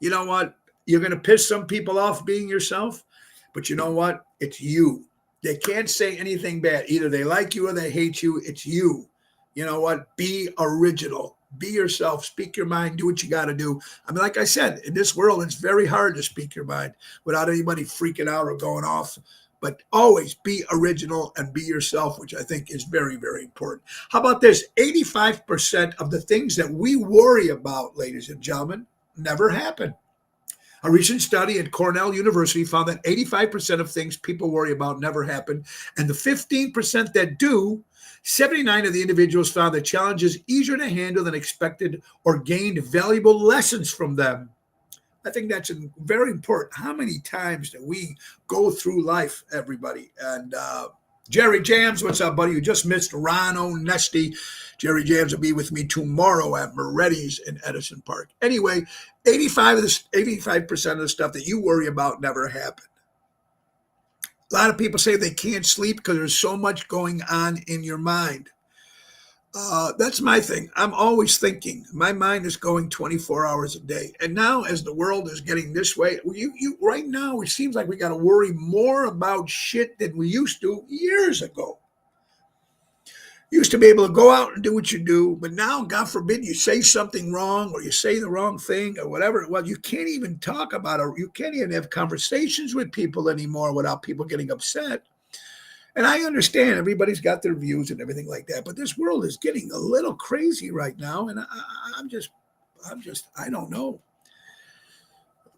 You know what? You're going to piss some people off being yourself, but you know what? It's you. They can't say anything bad. Either they like you or they hate you. It's you. You know what? Be original. Be yourself. Speak your mind. Do what you got to do. I mean, like I said, in this world, it's very hard to speak your mind without anybody freaking out or going off. But always be original and be yourself, which I think is very, very important. How about this? 85% of the things that we worry about, ladies and gentlemen, never happen. A recent study at Cornell University found that 85% of things people worry about never happen. And the 15% that do, 79 of the individuals found the challenges easier to handle than expected or gained valuable lessons from them. I think that's very important. How many times do we go through life, everybody? And Jerry Jams, what's up, buddy? You just missed Ron Onesti. Jerry Jams will be with me tomorrow at Moretti's in Edison Park. Anyway, 85% of the stuff that you worry about never happened. A lot of people say they can't sleep because there's so much going on in your mind. That's my thing. I'm always thinking. My mind is going 24 hours a day. And now as the world is getting this way, right now it seems like we got to worry more about shit than we used to years ago. You used to be able to go out and do what you do, but now, God forbid, you say something wrong or you say the wrong thing or whatever. Well, you can't even talk about it. You can't even have conversations with people anymore without people getting upset. And I understand everybody's got their views and everything like that, but this world is getting a little crazy right now. And I don't know.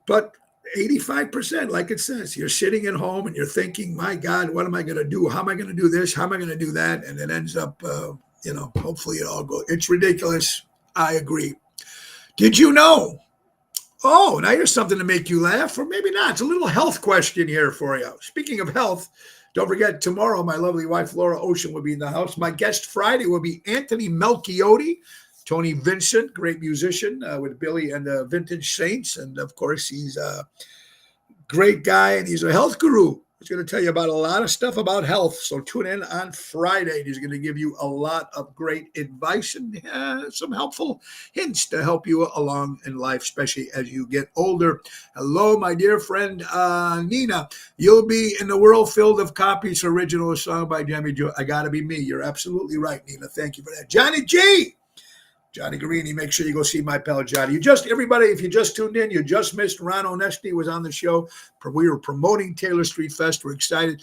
But 85%, like it says, you're sitting at home and you're thinking, my God, what am I going to do? How am I going to do this? How am I going to do that? And it ends up, hopefully it all goes. It's ridiculous. I agree. Did you know? Oh, now here's something to make you laugh, or maybe not. It's a little health question here for you. Speaking of health, don't forget, tomorrow, my lovely wife, Laura Ocean, will be in the house. My guest Friday will be Anthony Melchiotti, Tony Vincent, great musician with Billy and the Vintage Saints. And, of course, he's a great guy, and he's a health guru. He's going to tell you about a lot of stuff about health. So tune in on Friday. He's going to give you a lot of great advice and some helpful hints to help you along in life, especially as you get older. Hello, my dear friend Nina. You'll be in the world filled of copies. Original song by Jamie Joe. I Gotta Be Me. You're absolutely right, Nina. Thank you for that. Johnny G. Johnny Guarini, make sure you go see my pal Johnny. Everybody, if you just tuned in, you just missed Ron Onesti was on the show. We were promoting Taylor Street Fest. We're excited.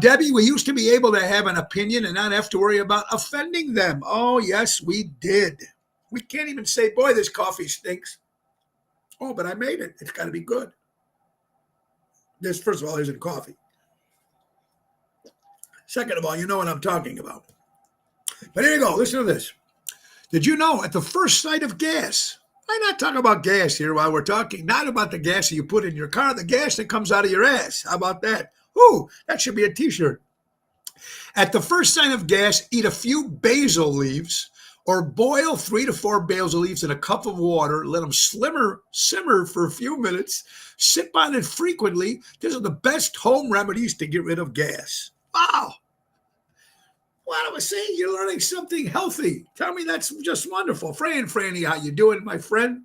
Debbie, we used to be able to have an opinion and not have to worry about offending them. Oh, yes, we did. We can't even say, boy, this coffee stinks. Oh, but I made it. It's got to be good. This, first of all, isn't coffee. Second of all, you know what I'm talking about. But here you go. Listen to this. Did you know at the first sight of gas, I'm not talking about gas here while we're talking, not about the gas that you put in your car, the gas that comes out of your ass. How about that? Ooh, that should be a t-shirt. At the first sign of gas, eat a few basil leaves or boil 3 to 4 basil leaves in a cup of water. Let them simmer for a few minutes. Sip on it frequently. These are the best home remedies to get rid of gas. Wow. What am I saying? You're learning something healthy. Tell me that's just wonderful. Franny, how you doing, my friend?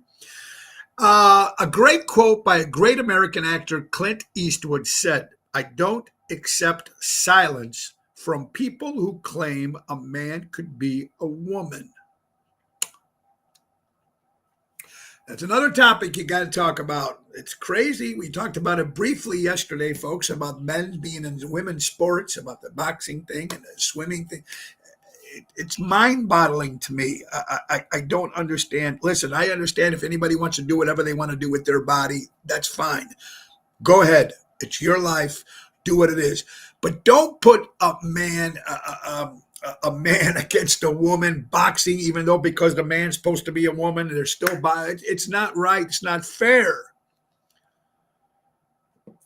A great quote by a great American actor, Clint Eastwood, said, "I don't accept silence from people who claim a man could be a woman." That's another topic you got to talk about. It's crazy. We talked about it briefly yesterday, folks, about men being in women's sports, about the boxing thing and the swimming thing. It's mind-boggling to me. I don't understand. Listen, I understand if anybody wants to do whatever they want to do with their body, that's fine. Go ahead. It's your life. Do what it is. But don't put a man against a woman boxing, even though because the man's supposed to be a woman, they're still by. It's not right. It's not fair.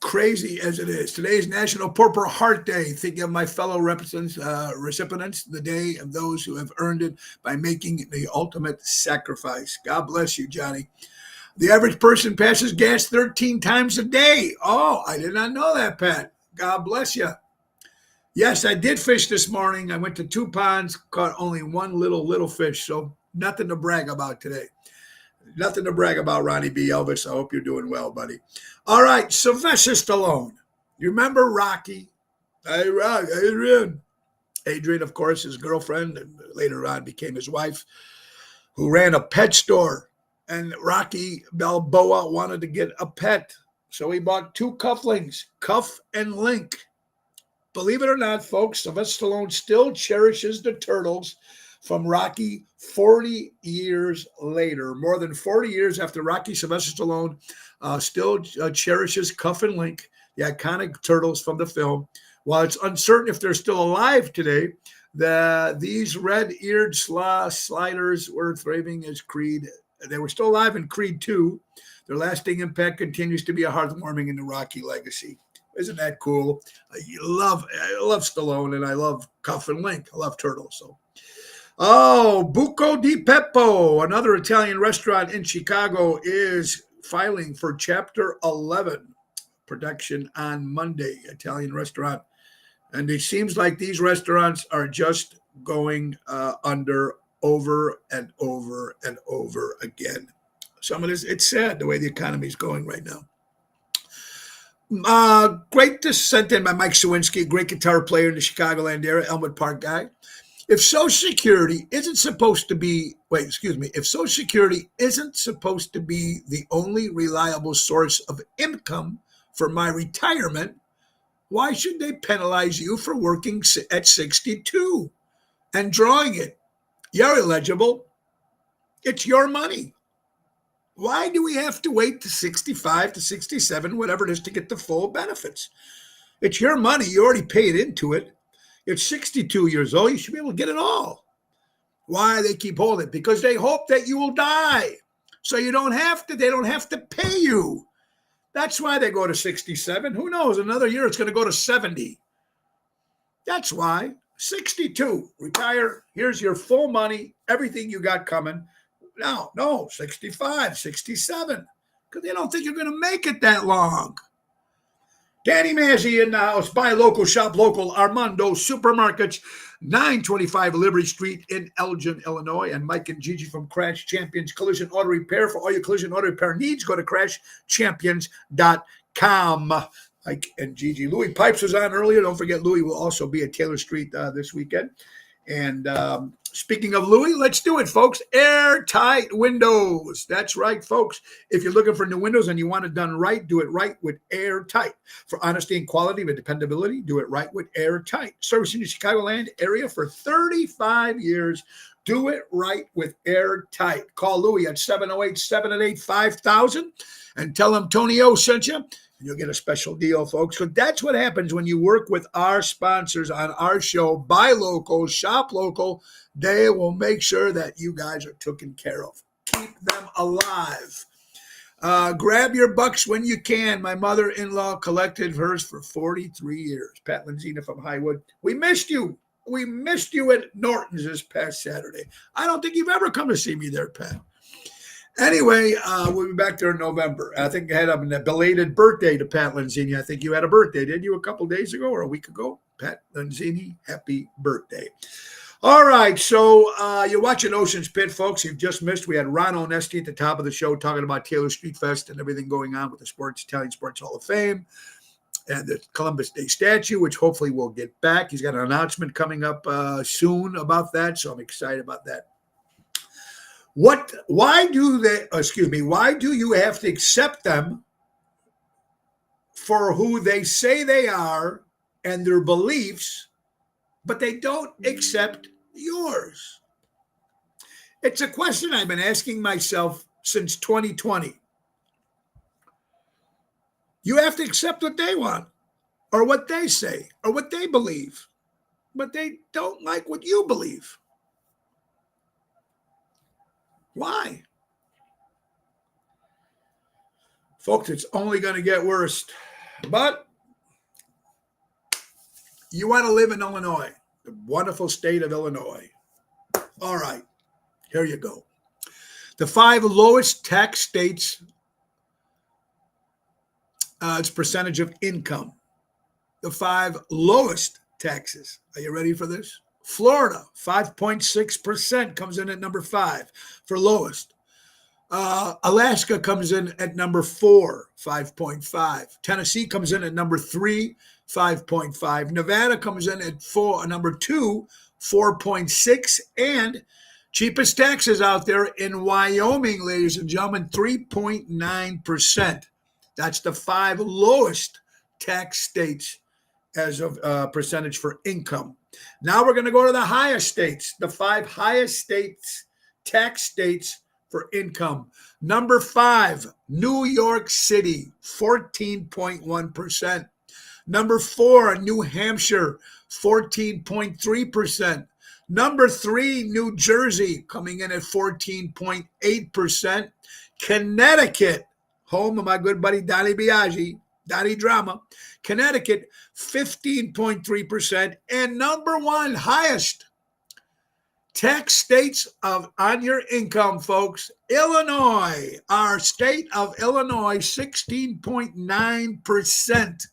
Crazy as it is. Today is National Purple Heart Day. Thinking of my fellow recipients, the day of those who have earned it by making the ultimate sacrifice. God bless you, Johnny. The average person passes gas 13 times a day. Oh, I did not know that, Pat. God bless you. Yes, I did fish this morning. I went to 2 ponds, caught only one little fish, so nothing to brag about today. Nothing to brag about, Ronnie B. Elvis. I hope you're doing well, buddy. All right, Sylvester Stallone. You remember Rocky? Hey, Adrian. Adrian, of course, his girlfriend, and later on became his wife, who ran a pet store. And Rocky Balboa wanted to get a pet, so he bought 2 cufflinks, Cuff and Link. Believe it or not, folks, Sylvester Stallone still cherishes the turtles from Rocky 40 years later. More than 40 years after Rocky, Sylvester Stallone still cherishes Cuff and Link, the iconic turtles from the film. While it's uncertain if they're still alive today, these red-eared sliders were thriving as Creed. They were still alive in Creed 2. Their lasting impact continues to be a heartwarming in the Rocky legacy. Isn't that cool? I love Stallone, and I love Cuff and Link. I love turtles. So, Buco di Beppo, another Italian restaurant in Chicago, is filing for Chapter 11 production on Monday. Italian restaurant, and it seems like these restaurants are just going under over and over and over again. Some of this, it's sad the way the economy is going right now. Great sent in by Mike Sawinski, great guitar player in the Chicagoland area, Elmwood Park guy. If Social Security isn't supposed to be the only reliable source of income for my retirement, why should they penalize you for working at 62 and drawing it? You're eligible. It's your money. Why do we have to wait to 65 to 67, whatever it is, to get the full benefits? It's your money. You already paid into it. You're 62 years old. You should be able to get it all. Why they keep holding it? Because they hope that you will die. So they don't have to pay you. That's why they go to 67. Who knows? Another year it's going to go to 70. That's why. 62. Retire. Here's your full money. Everything you got coming. No, 65, 67, because they don't think you're going to make it that long. Danny Mazzi in the house. Buy local, shop local. Armando Supermarkets, 925 Liberty Street in Elgin, Illinois. And Mike and Gigi from Crash Champions Collision Auto Repair. For all your collision auto repair needs, go to crashchampions.com. Mike and Gigi. Louis Pipes was on earlier. Don't forget, Louis will also be at Taylor Street this weekend. And speaking of Louis, let's do it, folks. Airtight windows. That's right, folks. If you're looking for new windows and you want it done right, do it right with Airtight. For honesty and quality and dependability, do it right with Airtight. Servicing the Chicagoland area for 35 years. Do it right with Airtight. Call Louis at 708-788-5000 and tell him Tony O sent you. You'll get a special deal, folks. So that's what happens when you work with our sponsors on our show. Buy local, shop local. They will make sure that you guys are taken care of. Keep them alive. Grab your bucks when you can. My mother-in-law collected hers for 43 years. Pat Lenzina from Highwood. We missed you. We missed you at Norton's this past Saturday. I don't think you've ever come to see me there, Pat. Anyway, we'll be back there in November. I think I had a belated birthday to Pat Lenzini. I think you had a birthday, didn't you, a couple days ago or a week ago? Pat Lenzini, happy birthday. All right, so you're watching Ocean's Pit, folks. You've just missed. We had Ron Onesti at the top of the show talking about Taylor Street Fest and everything going on with the Italian Sports Hall of Fame and the Columbus Day statue, which hopefully we'll get back. He's got an announcement coming up soon about that, so I'm excited about that. Why do you have to accept them for who they say they are and their beliefs, but they don't accept yours? It's a question I've been asking myself since 2020. You have to accept what they want or what they say or what they believe, but they don't like what you believe. Why? Folks, it's only going to get worse. But you want to live in Illinois, the wonderful state of Illinois. All right, here you go. The 5 lowest tax states, its percentage of income. The 5 lowest taxes. Are you ready for this? Florida, 5.6% comes in at number 5 for lowest. Alaska comes in at number 4, 5.5. Tennessee comes in at number 3, 5.5. Nevada comes in at number 2, 4.6. And cheapest taxes out there in Wyoming, ladies and gentlemen, 3.9%. That's the 5 lowest tax states as of percentage for income. Now we're going to go to the highest states, the 5 highest states, tax states for income. Number 5, New York City, 14.1%. Number 4, New Hampshire, 14.3%. Number 3, New Jersey, coming in at 14.8%. Connecticut, home of my good buddy Donnie Biaggi, Donnie Drama. Connecticut, 15.3%. And number 1 highest tax states on your income, folks, Illinois, our state of Illinois, 16.9%.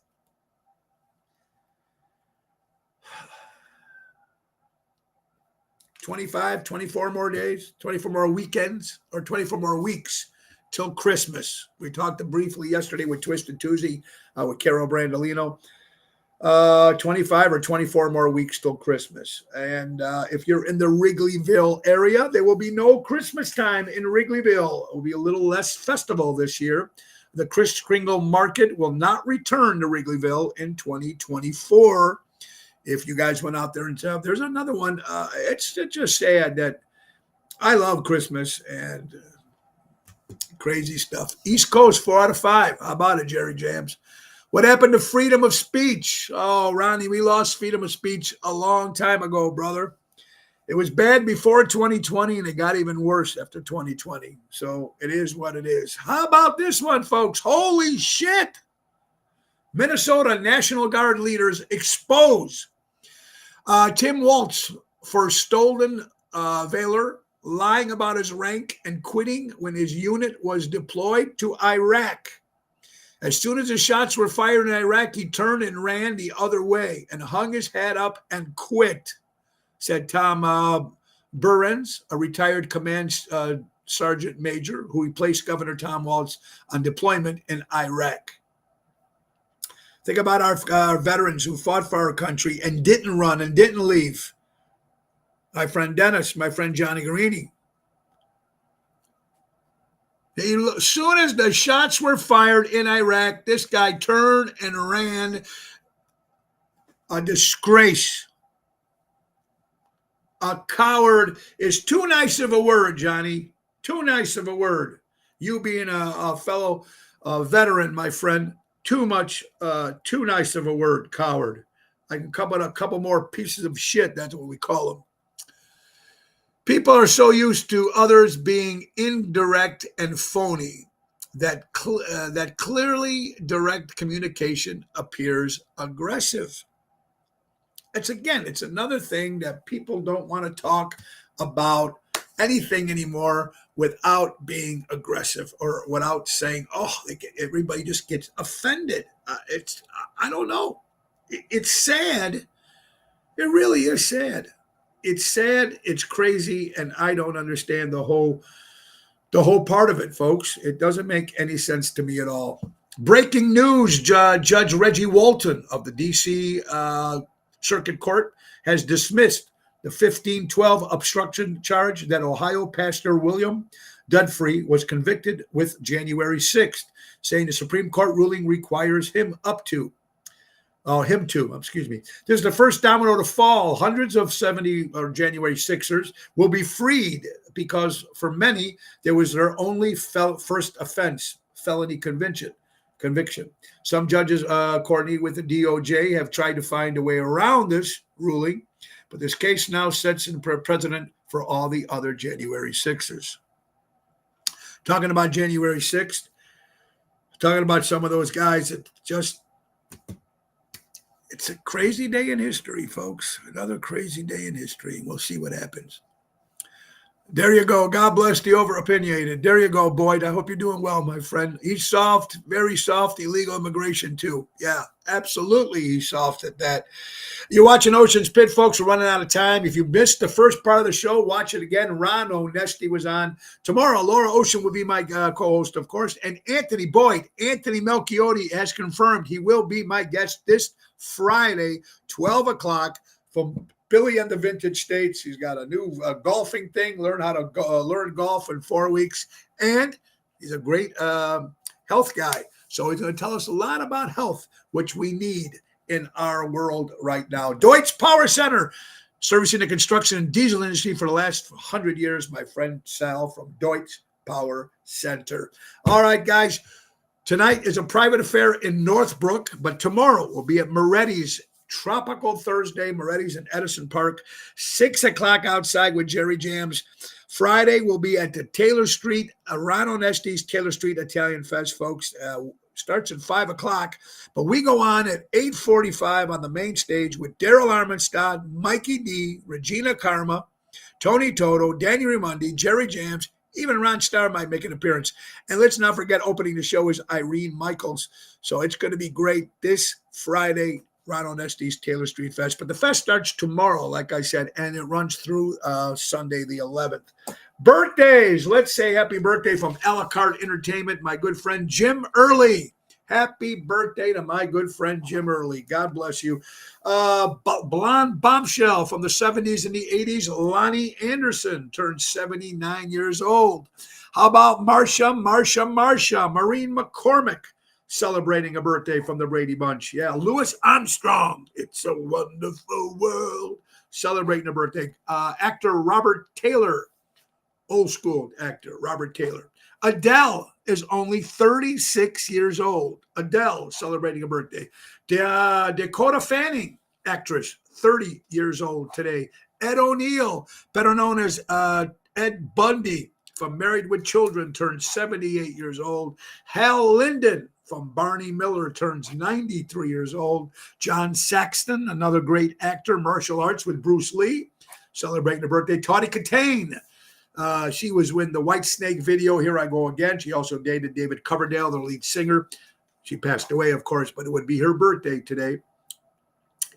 $24 more days, 24 more weekends, or 24 more weeks till Christmas. We talked briefly yesterday with Twisted Tuesday with Carol Brandolino. 25 or 24 more weeks till Christmas. And if you're in the Wrigleyville area, there will be no Christmas time in Wrigleyville. It will be a little less festival this year. The Kris Kringle Market will not return to Wrigleyville in 2024. If you guys went out there and said, there's another one. It's just sad that I love Christmas and crazy stuff. East Coast, 4 out of 5. How about it, Jerry Jams? What happened to freedom of speech? Oh, Ronnie, we lost freedom of speech a long time ago, brother. It was bad before 2020, and it got even worse after 2020. So it is what it is. How about this one, folks? Holy shit. Minnesota National Guard leaders expose Tim Walz for stolen valor, lying about his rank, and quitting when his unit was deployed to Iraq. As soon as the shots were fired in Iraq, he turned and ran the other way and hung his head up and quit, said Tom Burns, a retired command sergeant major who replaced Governor Tom Walz on deployment in Iraq. Think about our veterans who fought for our country and didn't run and didn't leave. My friend Dennis, my friend Johnny Guarini. As soon as the shots were fired in Iraq, this guy turned and ran. A disgrace. A coward is too nice of a word, Johnny. Too nice of a word. You being a fellow veteran, my friend, too much, too nice of a word, coward. I can come up with a couple more pieces of shit. That's what we call them. People are so used to others being indirect and phony that clearly direct communication appears aggressive. It's another thing that people don't want to talk about anything anymore without being aggressive or without saying, oh, everybody just gets offended. I don't know. It's sad. It really is sad. It's sad. It's crazy. And I don't understand the whole part of it, folks. It doesn't make any sense to me at all. Breaking news, Judge Reggie Walton of the D.C. Circuit Court has dismissed the 1512 obstruction charge that Ohio pastor William Dudfree was convicted with January 6th, saying the Supreme Court ruling requires him to. This is the first domino to fall. Hundreds of January 6ers will be freed because for many, there was their only first offense, felony conviction. Some judges, Courtney, with the DOJ have tried to find a way around this ruling, but this case now sets in precedent for all the other January 6ers. Talking about January 6th, talking about some of those guys that just, it's a crazy day in history, folks. Another crazy day in history. We'll see what happens. There you go. God bless the over-opinionated. There you go, Boyd. I hope you're doing well, my friend. He's soft, very soft, illegal immigration, too. Yeah, absolutely he's soft at that. You're watching Ocean's Pit, folks. We're running out of time. If you missed the first part of the show, watch it again. Ron Onesti was on. Tomorrow, Laura Ocean will be my co-host, of course. And Anthony Melchiotti has confirmed he will be my guest this Friday, 12 o'clock from Billy and the Vintage States. He's got a new golfing thing, learn how to learn golf in 4 weeks. And he's a great health guy. So he's going to tell us a lot about health, which we need in our world right now. Deutsch Power Center, servicing the construction and diesel industry for the last 100 years. My friend Sal from Deutsch Power Center. All right, guys. Tonight is a private affair in Northbrook, but tomorrow we'll be at Moretti's Tropical Thursday, Moretti's in Edison Park, 6 o'clock outside with Jerry Jams. Friday, we'll be at the Taylor Street, Ron Onesti's Taylor Street Italian Fest, folks. Starts at 5 o'clock, but we go on at 8:45 on the main stage with Daryl Armenstad, Mikey D, Regina Karma, Tony Toto, Danny Raimondi, Jerry Jams. Even Ron Starr might make an appearance. And let's not forget, opening the show is Irene Michaels. So it's going to be great this Friday, Ron Onesti's Taylor Street Fest. But the fest starts tomorrow, like I said, and it runs through Sunday the 11th. Birthdays. Let's say happy birthday from A La Carte Entertainment, my good friend Jim Early. Happy birthday to my good friend Jim Early. God bless you. Blonde bombshell from the 70s and the 80s, Lonnie Anderson turned 79 years old. How about Marsha, Maureen McCormick, celebrating a birthday from the Brady Bunch. Yeah, Louis Armstrong, It's a Wonderful World, celebrating a birthday. Actor Robert Taylor, old school actor Robert Taylor. Adele is only 36 years old. Adele celebrating a birthday. Dakota Fanning, actress, 30 years old today. Ed O'Neill, better known as Ed Bundy from Married with Children, turns 78 years old. Hal Linden from Barney Miller turns 93 years old. John Saxton, another great actor, martial arts with Bruce Lee, celebrating a birthday. Tawny Katane. She was in the White Snake video, Here I Go Again. She also dated David Coverdale, the lead singer. She passed away, of course, but it would be her birthday today.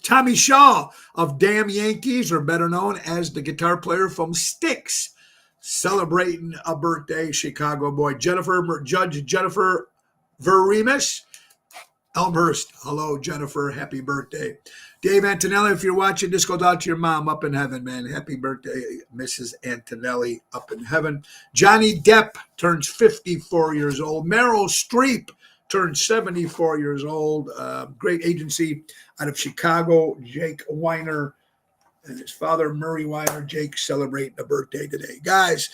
Tommy Shaw of Damn Yankees, or better known as the guitar player from Styx, celebrating a birthday, Chicago boy. Judge Jennifer Verimus, Elmhurst. Hello, Jennifer. Happy birthday. Dave Antonelli, if you're watching, this goes out to your mom up in heaven, man. Happy birthday, Mrs. Antonelli up in heaven. Johnny Depp turns 54 years old. Meryl Streep turns 74 years old. Great agency out of Chicago. Jake Weiner and his father, Murray Weiner Jake, celebrating a birthday today. Guys,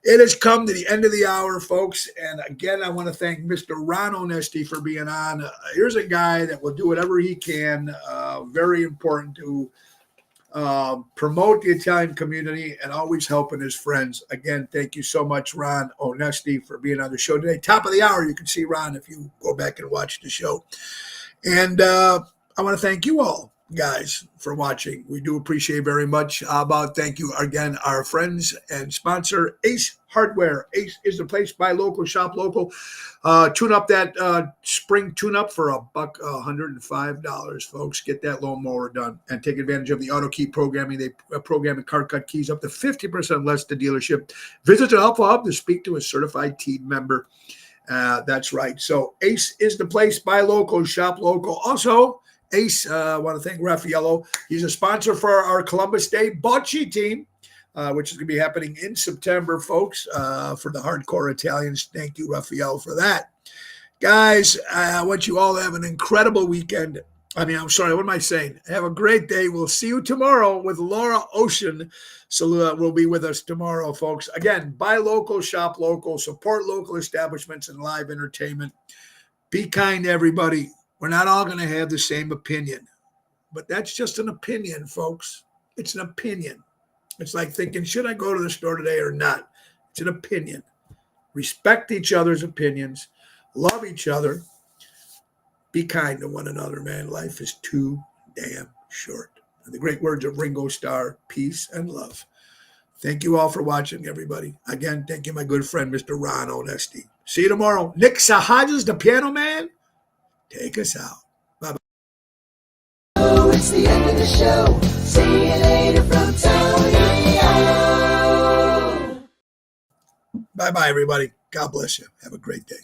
it has come to the end of the hour, folks. And again, I want to thank Mr. Ron Onesti for being on. Here's a guy that will do whatever he can. Very important to promote the Italian community and always helping his friends. Again, thank you so much, Ron Onesti, for being on the show today. Top of the hour, you can see Ron if you go back and watch the show. And I want to thank you all, guys, for watching. We do appreciate very much. Thank you again, our friends and sponsor, Ace Hardware. Ace is the place. Buy local, shop local. Tune up that spring tune-up for $105, folks. Get that lawnmower done and take advantage of the auto key programming. They program the car cut keys up to 50% less to dealership. Visit the Alpha Hub to speak to a certified team member. That's right. So Ace is the place. Buy local, shop local. Also, Ace, I want to thank Raffaello. He's a sponsor for our Columbus Day Bocce team, which is going to be happening in September, folks, for the hardcore Italians. Thank you, Raffaello, for that. Guys, I want you all to have an incredible weekend. I'm sorry, what am I saying? Have a great day. We'll see you tomorrow with Laura Ocean. So will be with us tomorrow, folks. Again, buy local, shop local, support local establishments and live entertainment. Be kind to everybody. We're not all going to have the same opinion, but that's just an opinion, folks. It's an opinion. It's like thinking, should I go to the store today or not? It's an opinion. Respect each other's opinions. Love each other. Be kind to one another, man. Life is too damn short. And the great words of Ringo Starr, peace and love. Thank you all for watching, everybody. Again, thank you, my good friend, Mr. Ron Onesti. See you tomorrow. Nick Sahajas, the piano man, take us out. Bye-bye. Oh, it's the end of the show. See you later from Tony. Bye-bye, everybody. God bless you. Have a great day.